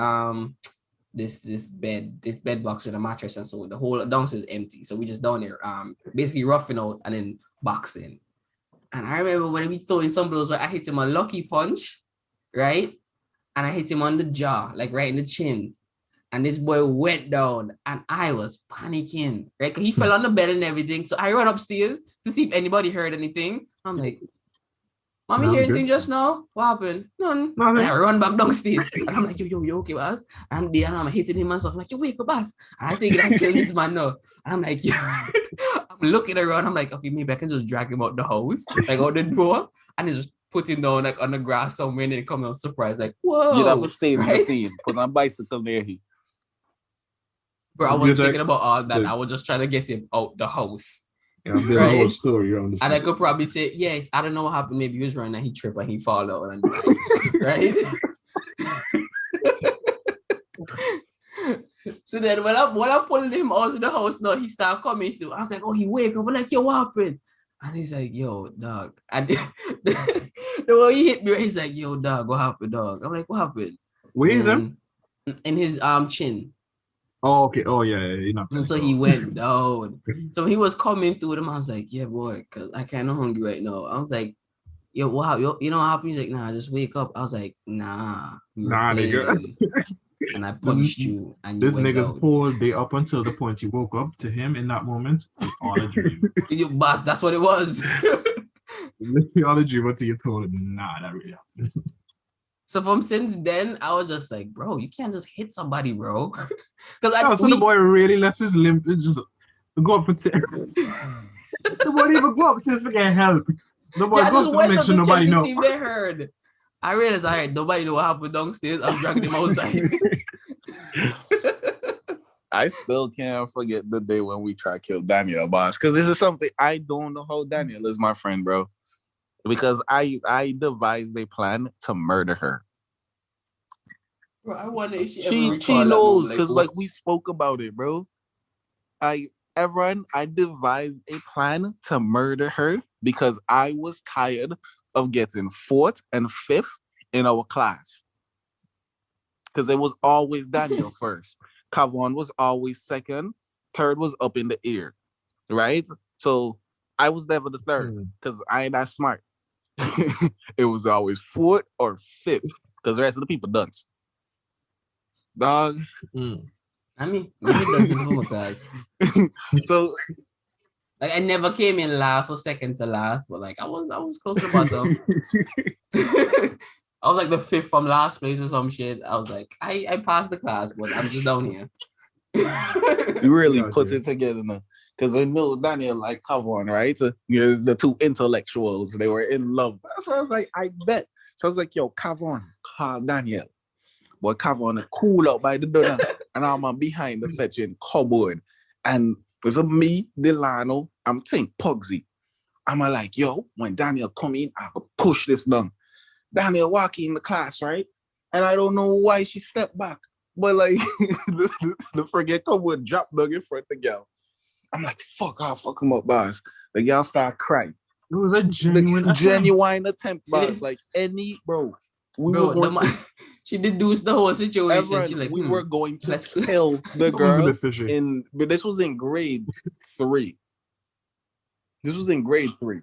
this bed box with a mattress, and so the whole downstairs is empty. So we just down there, basically roughing out and then boxing. And I remember when we throwing some blows, where I hit him a lucky punch, right, and I hit him on the jaw, like right in the chin. And this boy went down and I was panicking, right? Because he fell on the bed and everything. So I ran upstairs to see if anybody heard anything. I'm like, Mommy, hear anything just now? What happened? None. And I run back downstairs. And I'm like, yo, okay, boss? And there I'm hitting him and stuff. Like, yo, wake up, boss. And I think I killed this man now. And I'm like, yo, I'm looking around. I'm like, okay, maybe I can just drag him out the house, like out the door. And he just put him down like on the grass somewhere and then come out surprised, like, whoa. You'd have to stay in the scene. Put on a bicycle near him. Bro, I wasn't thinking about all that. I was just trying to get him out the house. Yeah, the whole story around this. And I could probably say, yes, I don't know what happened. Maybe he was running and he tripped and he fall out and right? So then when I pulled him out of the house, no, he started coming through. I was like, oh, he wake up. I'm like, yo, what happened? And he's like, yo, dog. And the way he hit me, he's like, yo, dog, what happened, dog? I'm like, what happened? Where is him? In his chin. Oh, okay. Oh, yeah. And so he went down. So he was coming through them. I was like, yeah, boy, because I kind of hungry right now. I was like, yo, what? You know what happened? He's like, nah, just wake up. I was like, nah. Nigga. And I punched you. And this nigga's whole day up until the point he woke up, to him in that moment was all a dream. You boss, that's what it was. Literally all a dream until you told him, nah, that really happened. So from since then, I was just like, bro, you can't just hit somebody, bro. So the boy really left his limp. It's just go up and the boy even go upstairs to get help. The boy goes to make sure nobody knows. They heard. I realized I heard nobody know what happened downstairs. I'm dragging him outside. I still can't forget the day when we tried to kill Daniel, boss. Because this is something I don't know how Daniel is my friend, bro. Because I devised a plan to murder her. Bro, I wonder if she knows, because like we spoke about it, bro. I devised a plan to murder her because I was tired of getting 4th and 5th in our class. Because it was always Daniel first. Kavon was always 2nd. 3rd was up in the air. Right? So I was never the 3rd because I ain't that smart. It was always 4th or 5th because the rest of the people dunce. Dog. I mean, maybe class. So like I never came in last or second to last, but like I was close to bottom. I was like the 5th from last place or some shit. I was like, I passed the class, but I'm just down here. You really put it together now. Because I know Daniel like Kavon, right? So, the two intellectuals, they were in love. So I was like, I bet. So I was like, yo, Kavon, call Daniel. But Kavon cool out by the door. And I'm behind the fetching cupboard. And there's me, Delano, I'm saying Pugsy. I'm like, yo, when Daniel come in, I'll push this down. Daniel walking in the class, right? And I don't know why she stepped back. But like, the friggin' cupboard dropped down in front of the girl. I'm like, fuck, I'll fuck him up, boss. The girl start crying. It was a genuine attempt, boss. Like any, bro. she deduced the whole situation. She Everyone, like, we were going to let's kill the Don't girl be fishy. but this was in grade 3. This was in grade 3.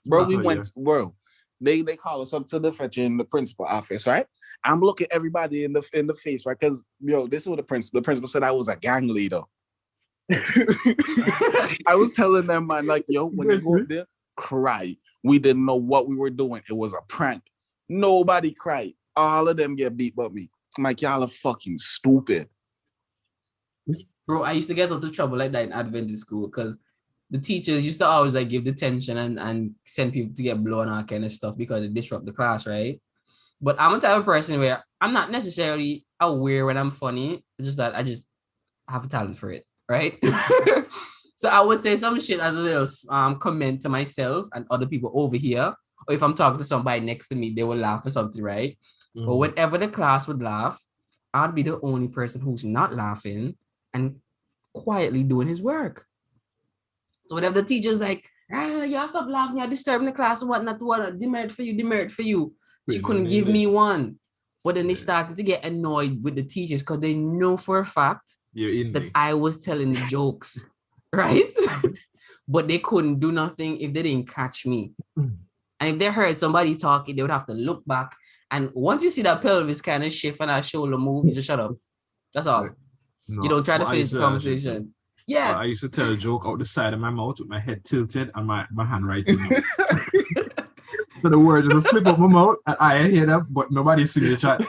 Bro, we Oh, went, bro. They call us up to the fetch in the principal office, right? I'm looking everybody in the face, right? Because this is what the principal said I was a gang leader. I was telling them, man, like, yo, when you go up there, cry. We didn't know what we were doing. It was a prank. Nobody cried. All of them get beat but me. I'm like, y'all are fucking stupid. Bro, I used to get into trouble like that in Adventist school because the teachers used to always like give detention and send people to get blown and all kind of stuff because it disrupt the class, right? But I'm a type of person where I'm not necessarily aware when I'm funny. It's just that I just have a talent for it, right? So I would say some shit as a little comment to myself and other people over here. Or if I'm talking to somebody next to me, they will laugh or something, right? But whenever the class would laugh, I'd be the only person who's not laughing and quietly doing his work. So whenever the teacher's like, y'all stop laughing, you're disturbing the class and whatnot, demerit for you. She couldn't give me one. But then they started to get annoyed with the teachers because they know for a fact that I was telling the jokes, right? But they couldn't do nothing if they didn't catch me. And if they heard somebody talking, they would have to look back. And once you see that pelvis kind of shift and that shoulder move, you just shut up. That's all. No, You don't try to finish the conversation. Yeah. I used to tell a joke out the side of my mouth with my head tilted and my hand right in the mouth. So the words just slip out my mouth and I hear them, but nobody see the chat.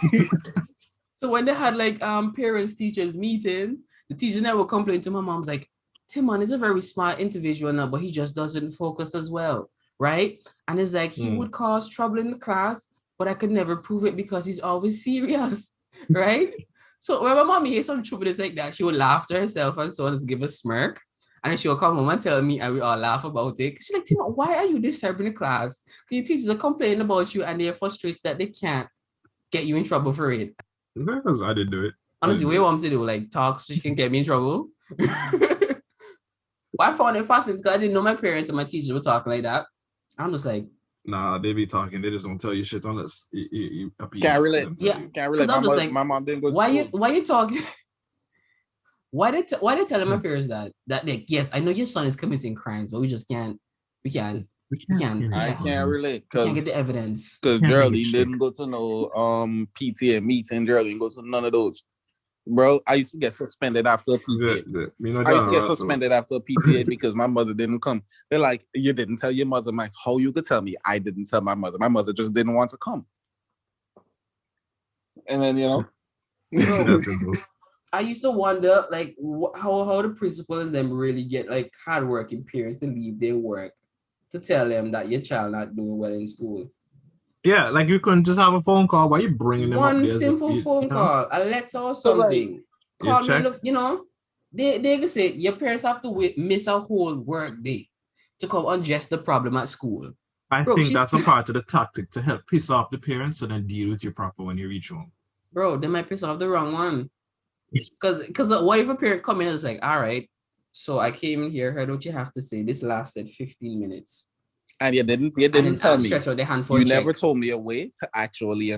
So when they had like parents teachers meeting, the teacher never complained to my mom's like, Timon is a very smart individual now, but he just doesn't focus as well, right? And it's like he would cause trouble in the class, but I could never prove it because he's always serious, right? So when my mom hears some stupidness like that, she would laugh to herself and so on, just give a smirk. And then she will come home and tell me, and we all laugh about it. She's like, Tina, why are you disturbing the class? Your teachers are complaining about you and they're frustrated that they can't get you in trouble for it. Because I didn't do it. Honestly, what do you want me to do? Like talk so she can get me in trouble? Well, I found it fascinating because I didn't know my parents and my teachers were talking like that. I'm just like, nah, they be talking. They just don't tell you shit unless you can't relate. Yeah, can't relate. My mom didn't go to school. Why you talking? Why they telling my parents that they, yes, I know your son is committing crimes, but we just can't. We can't. I can't relate because can't get the evidence. Because Geraldine didn't go to no PTA meeting. Geraldine go to none of those. Bro, I used to get suspended after a PTA. I used to get suspended after a PTA because my mother didn't come. They're like, you didn't tell your mother. I'm like, how you could tell me? I didn't tell my mother. My mother just didn't want to come. And then, I used to wonder, like, how the principal and them really get, like, hardworking parents to leave their work to tell them that your child not doing well in school. Yeah, like you couldn't just have a phone call. Why are you bringing them up there? One simple phone call, a letter or something. Call me, they can say your parents have to miss a whole work day to come address the problem at school. I think that's a part of the tactic to help piss off the parents and then deal with you proper when you reach home. Bro, they might piss off the wrong one. Because what if a parent come in and is like, all right, so I came in here, heard what you have to say. This lasted 15 minutes. And you didn't tell me. You never told me a way to actually,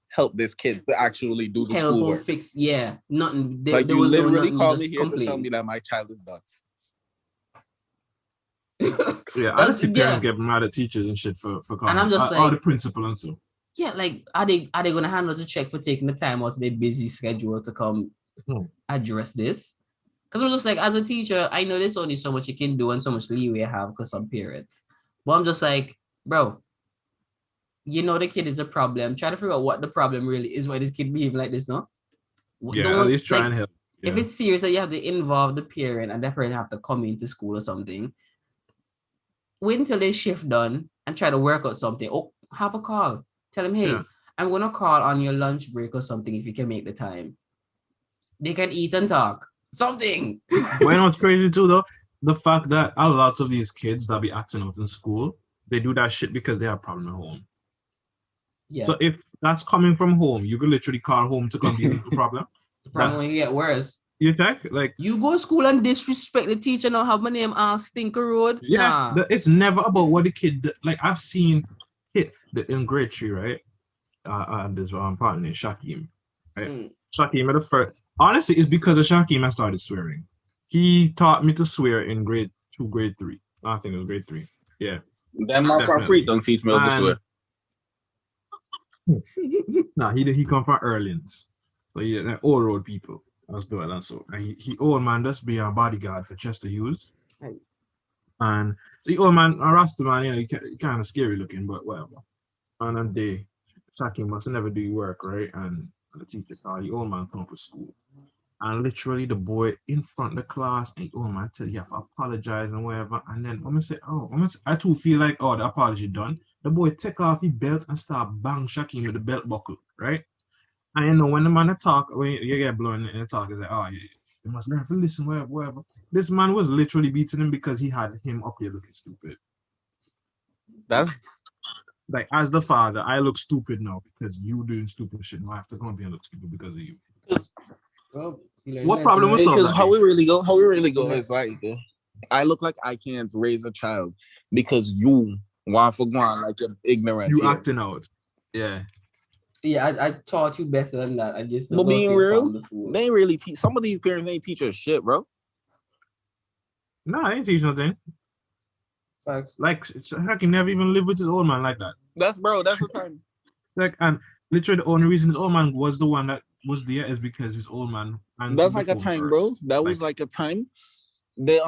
help this kid to actually do the schoolwork. Fix, yeah, nothing. Like you literally called me here to tell me that my child is nuts. Yeah, honestly, parents get mad at teachers and shit for calling. And I'm just like, or the principal and so. Yeah, like are they gonna handle the check for taking the time out of their busy schedule to come address this? Because I'm just like, as a teacher, I know there's only so much you can do and so much leeway I have because some parents. But I'm just like, bro, the kid is a problem. Try to figure out what the problem really is, why this kid behaving like this, no? Yeah, at least try and help. Yeah. If it's serious that you have to involve the parent and that parent have to come into school or something, wait until they shift done and try to work out something. Oh, have a call. Tell them, hey, I'm going to call on your lunch break or something if you can make the time. They can eat and talk. Something. Well, you know what's crazy too, though? The fact that a lot of these kids that be acting out in school, they do that shit because they have a problem at home. Yeah. So if that's coming from home, you can literally call home to come deal with the problem. The problem when you get worse. You think? Like, you go to school and disrespect the teacher and have my name on Stinker Road? Yeah. It's never about what the kid, like I've seen in grade 3, right? this partner named Shakim. Right? Mm. Shakim at the first. Honestly, it's because of Shakim I started swearing. He taught me to swear in grade 2, grade 3. I think it was grade 3. Yeah, That man from definitely. Freetown teach me how to swear. Nah, he come from Erlins. So he old road people. Let's do it. And so he old man just be a bodyguard for Chester Hughes. Right. And the old man, a Rasta man, you know, he kind of scary looking, but whatever. And then they Shakim must never do work, right? And the teacher saw the old man come to school. And literally the boy in front of the class, and the old man tell you have to apologize and whatever. And then I'm gonna say, I too feel like, the apology done. The boy take off his belt and start bang Shakim with the belt buckle, right? And you know, when the man talk, when you get blown in the talk, it's like, you must learn to listen, whatever. This man was literally beating him because he had him up here looking stupid. That's like, as the father, I look stupid now because you doing stupid shit. Now I have to come up here and look stupid because of you. Well, What problem was because solved? how we really go is like, I look like I can't raise a child because you want for going like you're ignorant. You here. acting out. Yeah. Yeah, I taught you better than that. I just But being real, they ain't really teach. Some of these parents ain't teach us shit, bro. No, I ain't teach nothing. Facts. Like, Hakim never even lived with his old man like that. That's the time. Like, and literally the only reason his old man was the one that was there is because his old man. And that's like a time, bro. That was like a time. They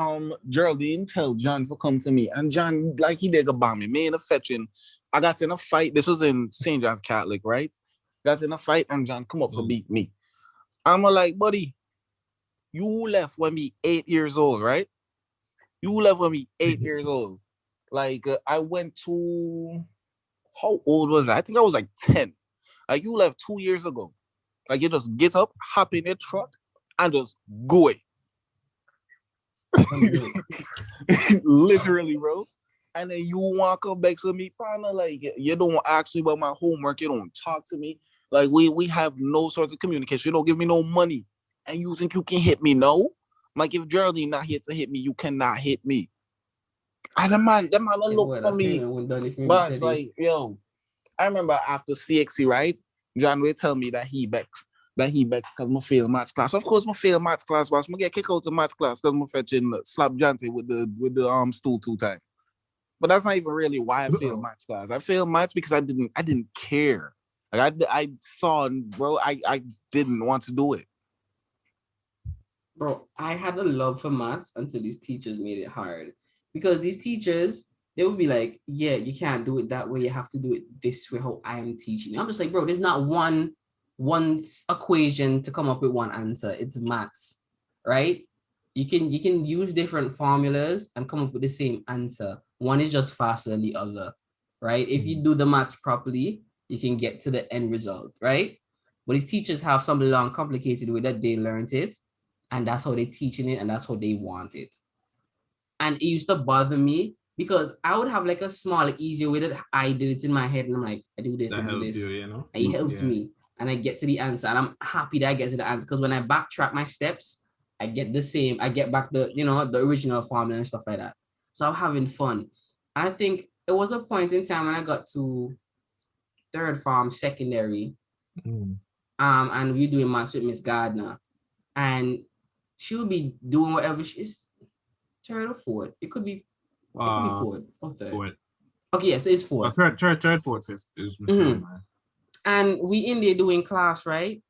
Geraldine tell John to come to me, and John like he did a bomb me in a fetching. I got in a fight. This was in St. John's Catholic, right? Got in a fight, and John come up for beat me. I'm like, buddy, you left when me 8 years old, right? You left when me 8 years old. Like I went to, how old was I? I think I was like 10. Like you left 2 years ago. Like you just get up, hop in a truck, and just go away. Literally, bro. And then you walk up back to me, partner. Like you don't ask me about my homework. You don't talk to me. Like we have no sort of communication. You don't give me no money, and you think you can hit me? No. Like if Geraldine not here to hit me, you cannot hit me. And that man don't look for me. But it's like, yo, I remember after CXC, right? John will tell me that he backs because I fail maths class. Of course, I fail maths class, but I get kicked out of maths class because I fetching slap Jante with the stool 2 times. But that's not even really why I failed maths class. I failed maths because I didn't care. Like I saw, bro, I didn't want to do it. Bro, I had a love for maths until these teachers made it hard. Because these teachers, they would be like, yeah, you can't do it that way. You have to do it this way, how I am teaching. I'm just like, bro, there's not one equation to come up with one answer. It's maths, right? You can use different formulas and come up with the same answer. One is just faster than the other, right? If you do the maths properly, you can get to the end result, right? But these teachers have some long, complicated way that they learned it, and that's how they're teaching it, and that's how they want it. And it used to bother me because I would have like a small, easier way that I did it in my head, and I'm like, I do this, I do this. You know? And it helps me, and I get to the answer, and I'm happy that I get to the answer because when I backtrack my steps, I get the same. I get back the original formula and stuff like that. So I'm having fun. And I think it was a point in time when I got to third form, secondary, and we doing maths with Miss Gardner, and she would be doing whatever she's third or fourth. It could be fourth or third. Fourth. Okay, yes, it's fourth. Third, fourth, fifth is and we in there doing class, right?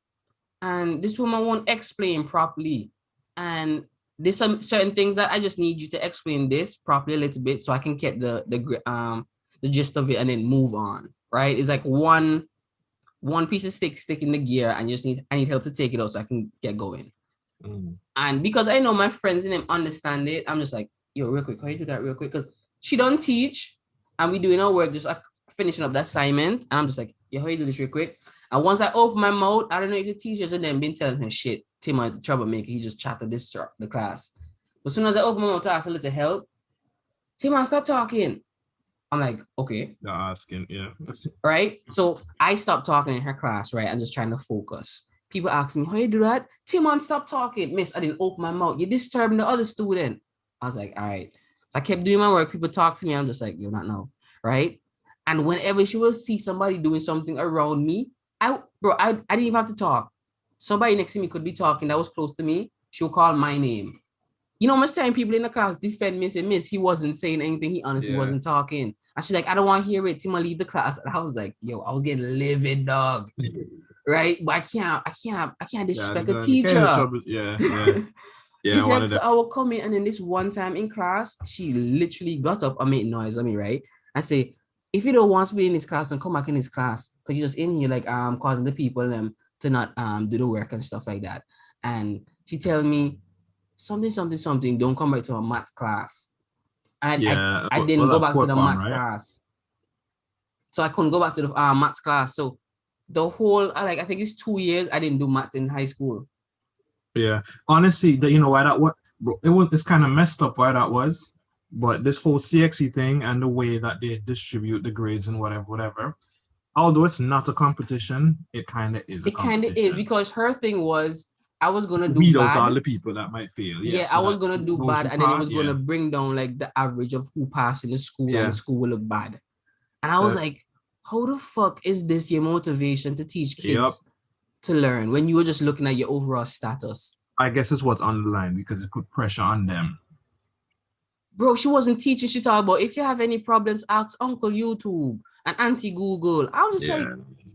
And this woman won't explain properly. And there's some certain things that I just need you to explain this properly a little bit so I can get the gist of it and then move on, right? It's like one piece of stick in the gear, and I need help to take it out so I can get going. And because I know my friends and them understand it, I'm just like, yo, real quick, how you do that real quick? Because she don't teach, and we doing our work, just like finishing up the assignment, and I'm just like, yo, how you do this real quick? And once I open my mouth, I don't know if the teachers and them been telling her shit. Tim, a troublemaker, he just chatted the class. But as soon as I open my mouth to ask a little help, Tim, stop talking. I'm like, okay. You're asking, yeah. Right? So I stopped talking in her class, right? I'm just trying to focus. People ask me, how you do that? Tim, stop talking. Miss, I didn't open my mouth. You're disturbing the other student. I was like, all right. So I kept doing my work. People talk to me. I'm just like, you're not now. Right? And whenever she will see somebody doing something around me, I didn't even have to talk. Somebody next to me could be talking that was close to me. She'll call my name. You know, much time people in the class defend me and say, Miss, he wasn't saying anything. He honestly wasn't talking. And she's like, I don't want to hear it. Tima, leave the class. And I was like, yo, I was getting livid, dog. Right? But I can't disrespect a teacher. So I will come in, and then this one time in class, she literally got up and made noise at me, right? I say, if you don't want to be in this class, then come back in this class. Because you're just in here like causing the people to not do the work and stuff like that. And she tell me something, don't come back to a math class. And I didn't go back to the math class. So I couldn't go back to the maths class. So the whole, I think it's 2 years I didn't do maths in high school. Yeah, honestly, you know why that was? It's kind of messed up why that was. But this whole CXC thing and the way that they distribute the grades and whatever, although it's not a competition, it kind of is. It kind of is, because her thing was I was gonna do weed bad. out all the people that might fail. Yeah, so I was gonna do bad, and then it was gonna bring down like the average of who passed in the school, and the school will look bad. And I was like, how the fuck is this your motivation to teach kids to learn when you were just looking at your overall status? I guess it's what's on the line because it put pressure on them. Bro, she wasn't teaching. She talked about, if you have any problems, ask Uncle YouTube and Auntie Google. I was just like,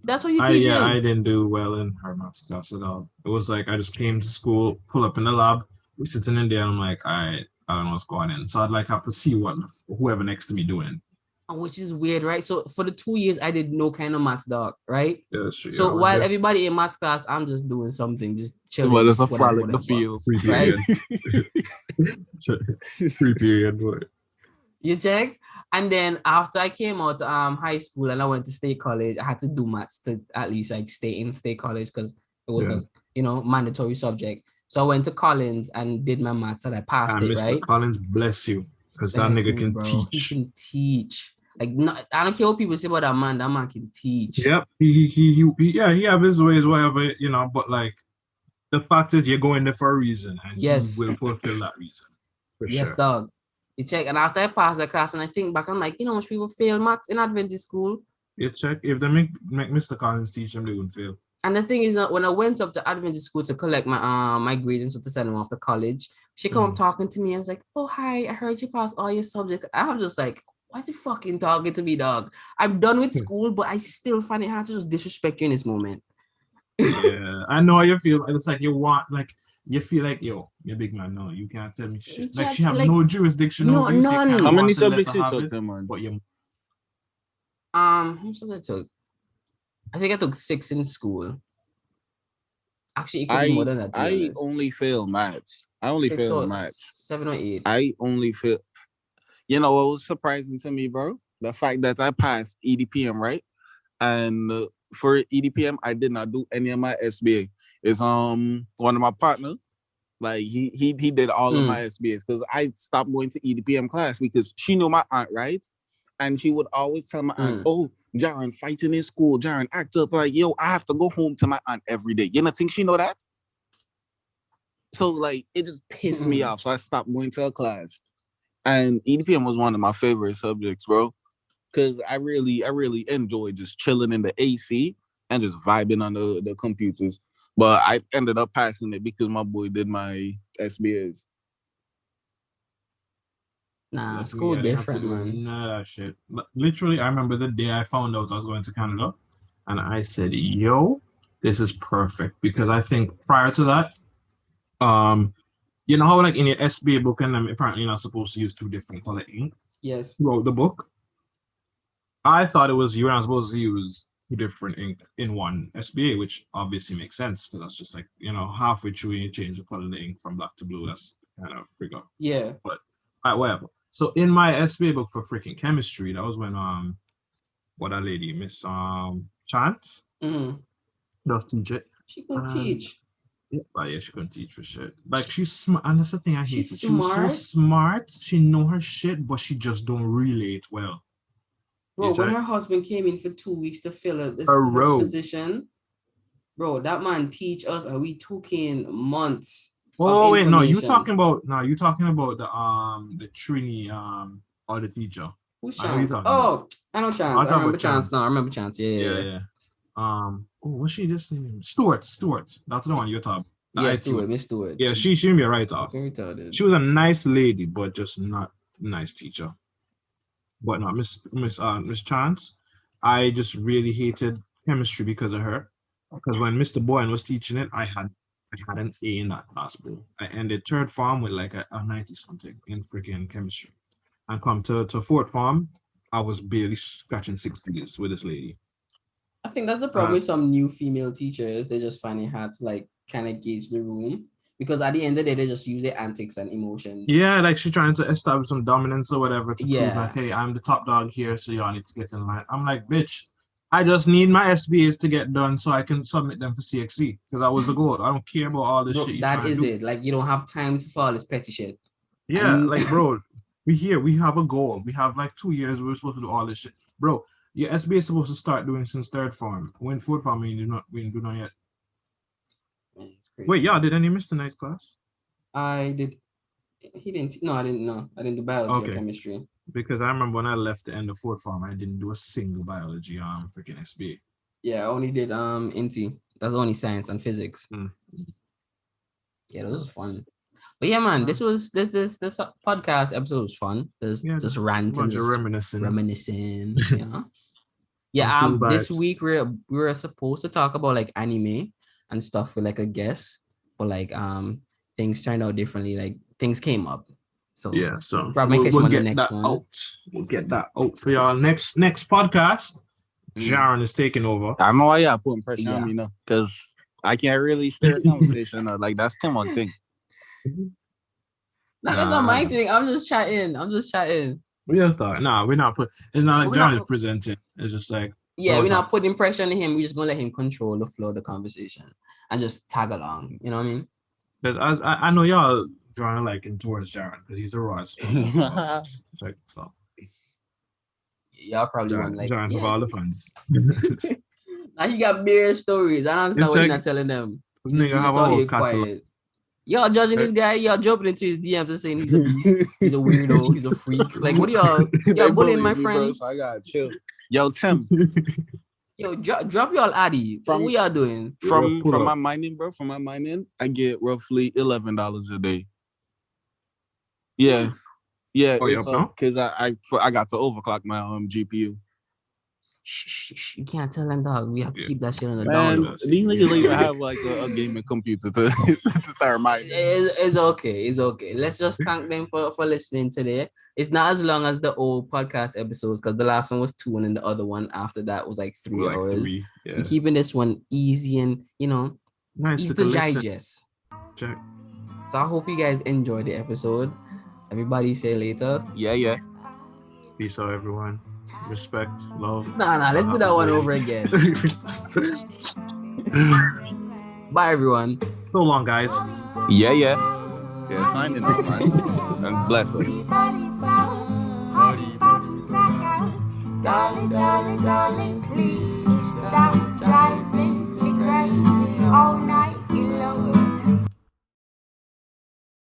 that's what you teaching. I didn't do well in her maths class at all. It was like I just came to school, pull up in the lab, we sitting in there, and I'm like, I don't know what's going on. So I'd have to see what whoever next to me doing. Which is weird, right? So for the 2 years, I did no kind of maths, dog, right? Yeah, that's true. So while everybody in maths class, I'm just doing something, just chilling. But it's a frolic the field. Free period. Free period, boy. You check? And then after I came out high school and I went to state college, I had to do maths to at least stay in state college because it was a mandatory subject. So I went to Collins and did my maths and I passed it, Mr. right? Collins, bless you, because that nigga can teach. He can teach. I don't care what people say about that man. That man can teach. Yep. He have his ways, whatever, but the fact is you're going there for a reason, and he will fulfill that reason. Yes, dog. You check, and after I passed the class, and I think back, I'm like, how much people fail maths in Adventist school? You check, if they make Mr. Collins teach them, they wouldn't fail. And the thing is that when I went up to Adventist school to collect my grades and so to send them off to college, she come up talking to me and was like, oh, hi, I heard you passed all your subjects. I'm just like, why you fucking talking to me, dog? I'm done with school, but I still find it hard to just disrespect you in this moment. Yeah, I know how you feel. It's like you feel like, yo, you're a big man. No, you can't tell me shit. Like she have no jurisdiction over you. None. How many subjects you took, man? But you how much subjects I took? I think I took 6 in school. Actually, it could be more than that. I only failed maths. 7 or 8. I only failed. You know what was surprising to me, bro? The fact that I passed EDPM, right? And for EDPM, I did not do any of my SBA. It's one of my partners, like he did all of my SBAs because I stopped going to EDPM class because she knew my aunt, right? And she would always tell my aunt, oh, Jaron, fighting in school, Jaron, act up like, yo, I have to go home to my aunt every day. You know, think she know that? So like it just pissed me off. So I stopped going to her class. And EDPM was one of my favorite subjects, bro. Cause I really enjoyed just chilling in the AC and just vibing on the computers. But I ended up passing it because my boy did my SBAs. Nah, school different, man. Nah, that shit. Literally, I remember the day I found out I was going to Canada, and I said, "Yo, this is perfect." Because I think prior to that, you know how like in your SBA book, and apparently you're not supposed to use 2 different color ink. Yes. Throughout the book, I thought it was you were not supposed to use 2 different ink in one SBA, which obviously makes sense because that's just like halfway through you change the color of the ink from black to blue. That's kind of figure. Yeah. But whatever. So in my SBA book for freaking chemistry, that was when what that lady, Miss Chance, does teach it. She can teach. Yeah, she couldn't teach for shit. Like she's smart, and that's the thing I hate. She's She was so smart. She know her shit, but she just don't relate well. Bro, when her husband came in for 2 weeks to fill a position, bro, that man teach us, and we took in months. Oh wait, no, you talking about the Trini or the teacher. Who's I know you're Chance? talking about. Oh, I know Chance. I'm I talking remember about Chance Chance. now. I remember Chance. Yeah. What's she just name? Stewart. That's the one you're talking. The Yeah, IT Stewart, one. Miss Stewart. Yeah, she me right off. Fucking retarded. She was a nice lady, but just not a nice teacher. But not Miss Chance. I just really hated chemistry because of her. Because when Mr. Boyne was teaching it, I had an A in that class, bro. I ended third form with like a 90 something in freaking chemistry. And come to fourth form, I was barely scratching 60s with this lady. I think that's the problem with some new female teachers. They just find it hard to like kind of gauge the room because at the end of the day, they just use their antics and emotions. Yeah, like she's trying to establish some dominance or whatever to prove Yeah. like, hey, I'm the top dog here, so y'all need to get in line. I'm like, bitch, I just need my SBAs to get done so I can submit them for CXC because that was the goal. I don't care about all this Bro, shit. you're that trying to is do. it. Like you don't have time to follow this petty shit. Yeah, And- like bro, we have a goal. We have like 2 years. We're supposed to do all this shit, bro. Your SBA is supposed to start doing since third form. When fourth form, we didn't do not yet. Man, it's crazy. Wait, y'all did any Mr. Night class? I did. He didn't. No, I didn't know. I didn't do biology or Okay. chemistry. Because I remember when I left the end of fourth form, I didn't do a single biology freaking SBA. Yeah, I only did INTI. That's only science and physics. Mm. Yeah, that was fun. But yeah, man, this podcast episode was fun. There's Yeah, just A ranting, bunch of just reminiscing. reminiscing. Yeah. Yeah. Some cool This vibes. week we were supposed to talk about like anime and stuff with like a guest, but like things turned out differently. Like things came up. So Yeah, so probably catch him on the get next that one. out. We'll get that out for y'all. Next podcast, Jaron is taking over. I know why y'all putting pressure Yeah. on me now, because I can't really steer a conversation. Like that's Timon thing. No, that's not my thing. I'm just chatting. We just thought, we're not put. It's not like We're Jaron not- is presenting. It's just like Yeah, No, we're it's not not. putting pressure on him. We're just gonna let him control the flow of the conversation and just tag along. You know what I mean? because I know y'all drawing liking towards Jaron because he's a Ross. Check this out. Y'all probably want like. Jaron for Yeah. all the fans. Now he got bare stories. I don't understand why he's not telling them. This He's nigga just have a out whole here catalog. quiet. Y'all judging this guy. Y'all jumping into his DMs and saying he's a beast. He's a weirdo. He's a freak. Like, what are y'all? They Y'all bullying bullied my me, friend? bro, so I gotta chill. Yo, Tim, Yo, drop y'all Addy. From- What y'all doing? from pull up. my mining, bro, from my mining, I get roughly $11 a day. Yeah, Oh, you up now? because I got to overclock my GPU. Shh, you can't tell them, dog. We have to Yeah. keep that shit on the Man, down low. these niggas don't even have like a gaming computer to to start mining. It's okay. It's okay. Let's just thank them for listening today. It's not as long as the old podcast episodes because the last one was 2 and then the other one after that was like 3 Like hours. 3. Yeah. We're keeping this one easy and Nice easy little to listen. digest. Check. So I hope you guys enjoyed the episode. Everybody say later. Yeah. Peace out, everyone. Respect, love. Nah, let's do that one over again. Bye, everyone. So long, guys. Yeah. Yeah, signing up, man. And bless her. Darling, darling, darling, please stop driving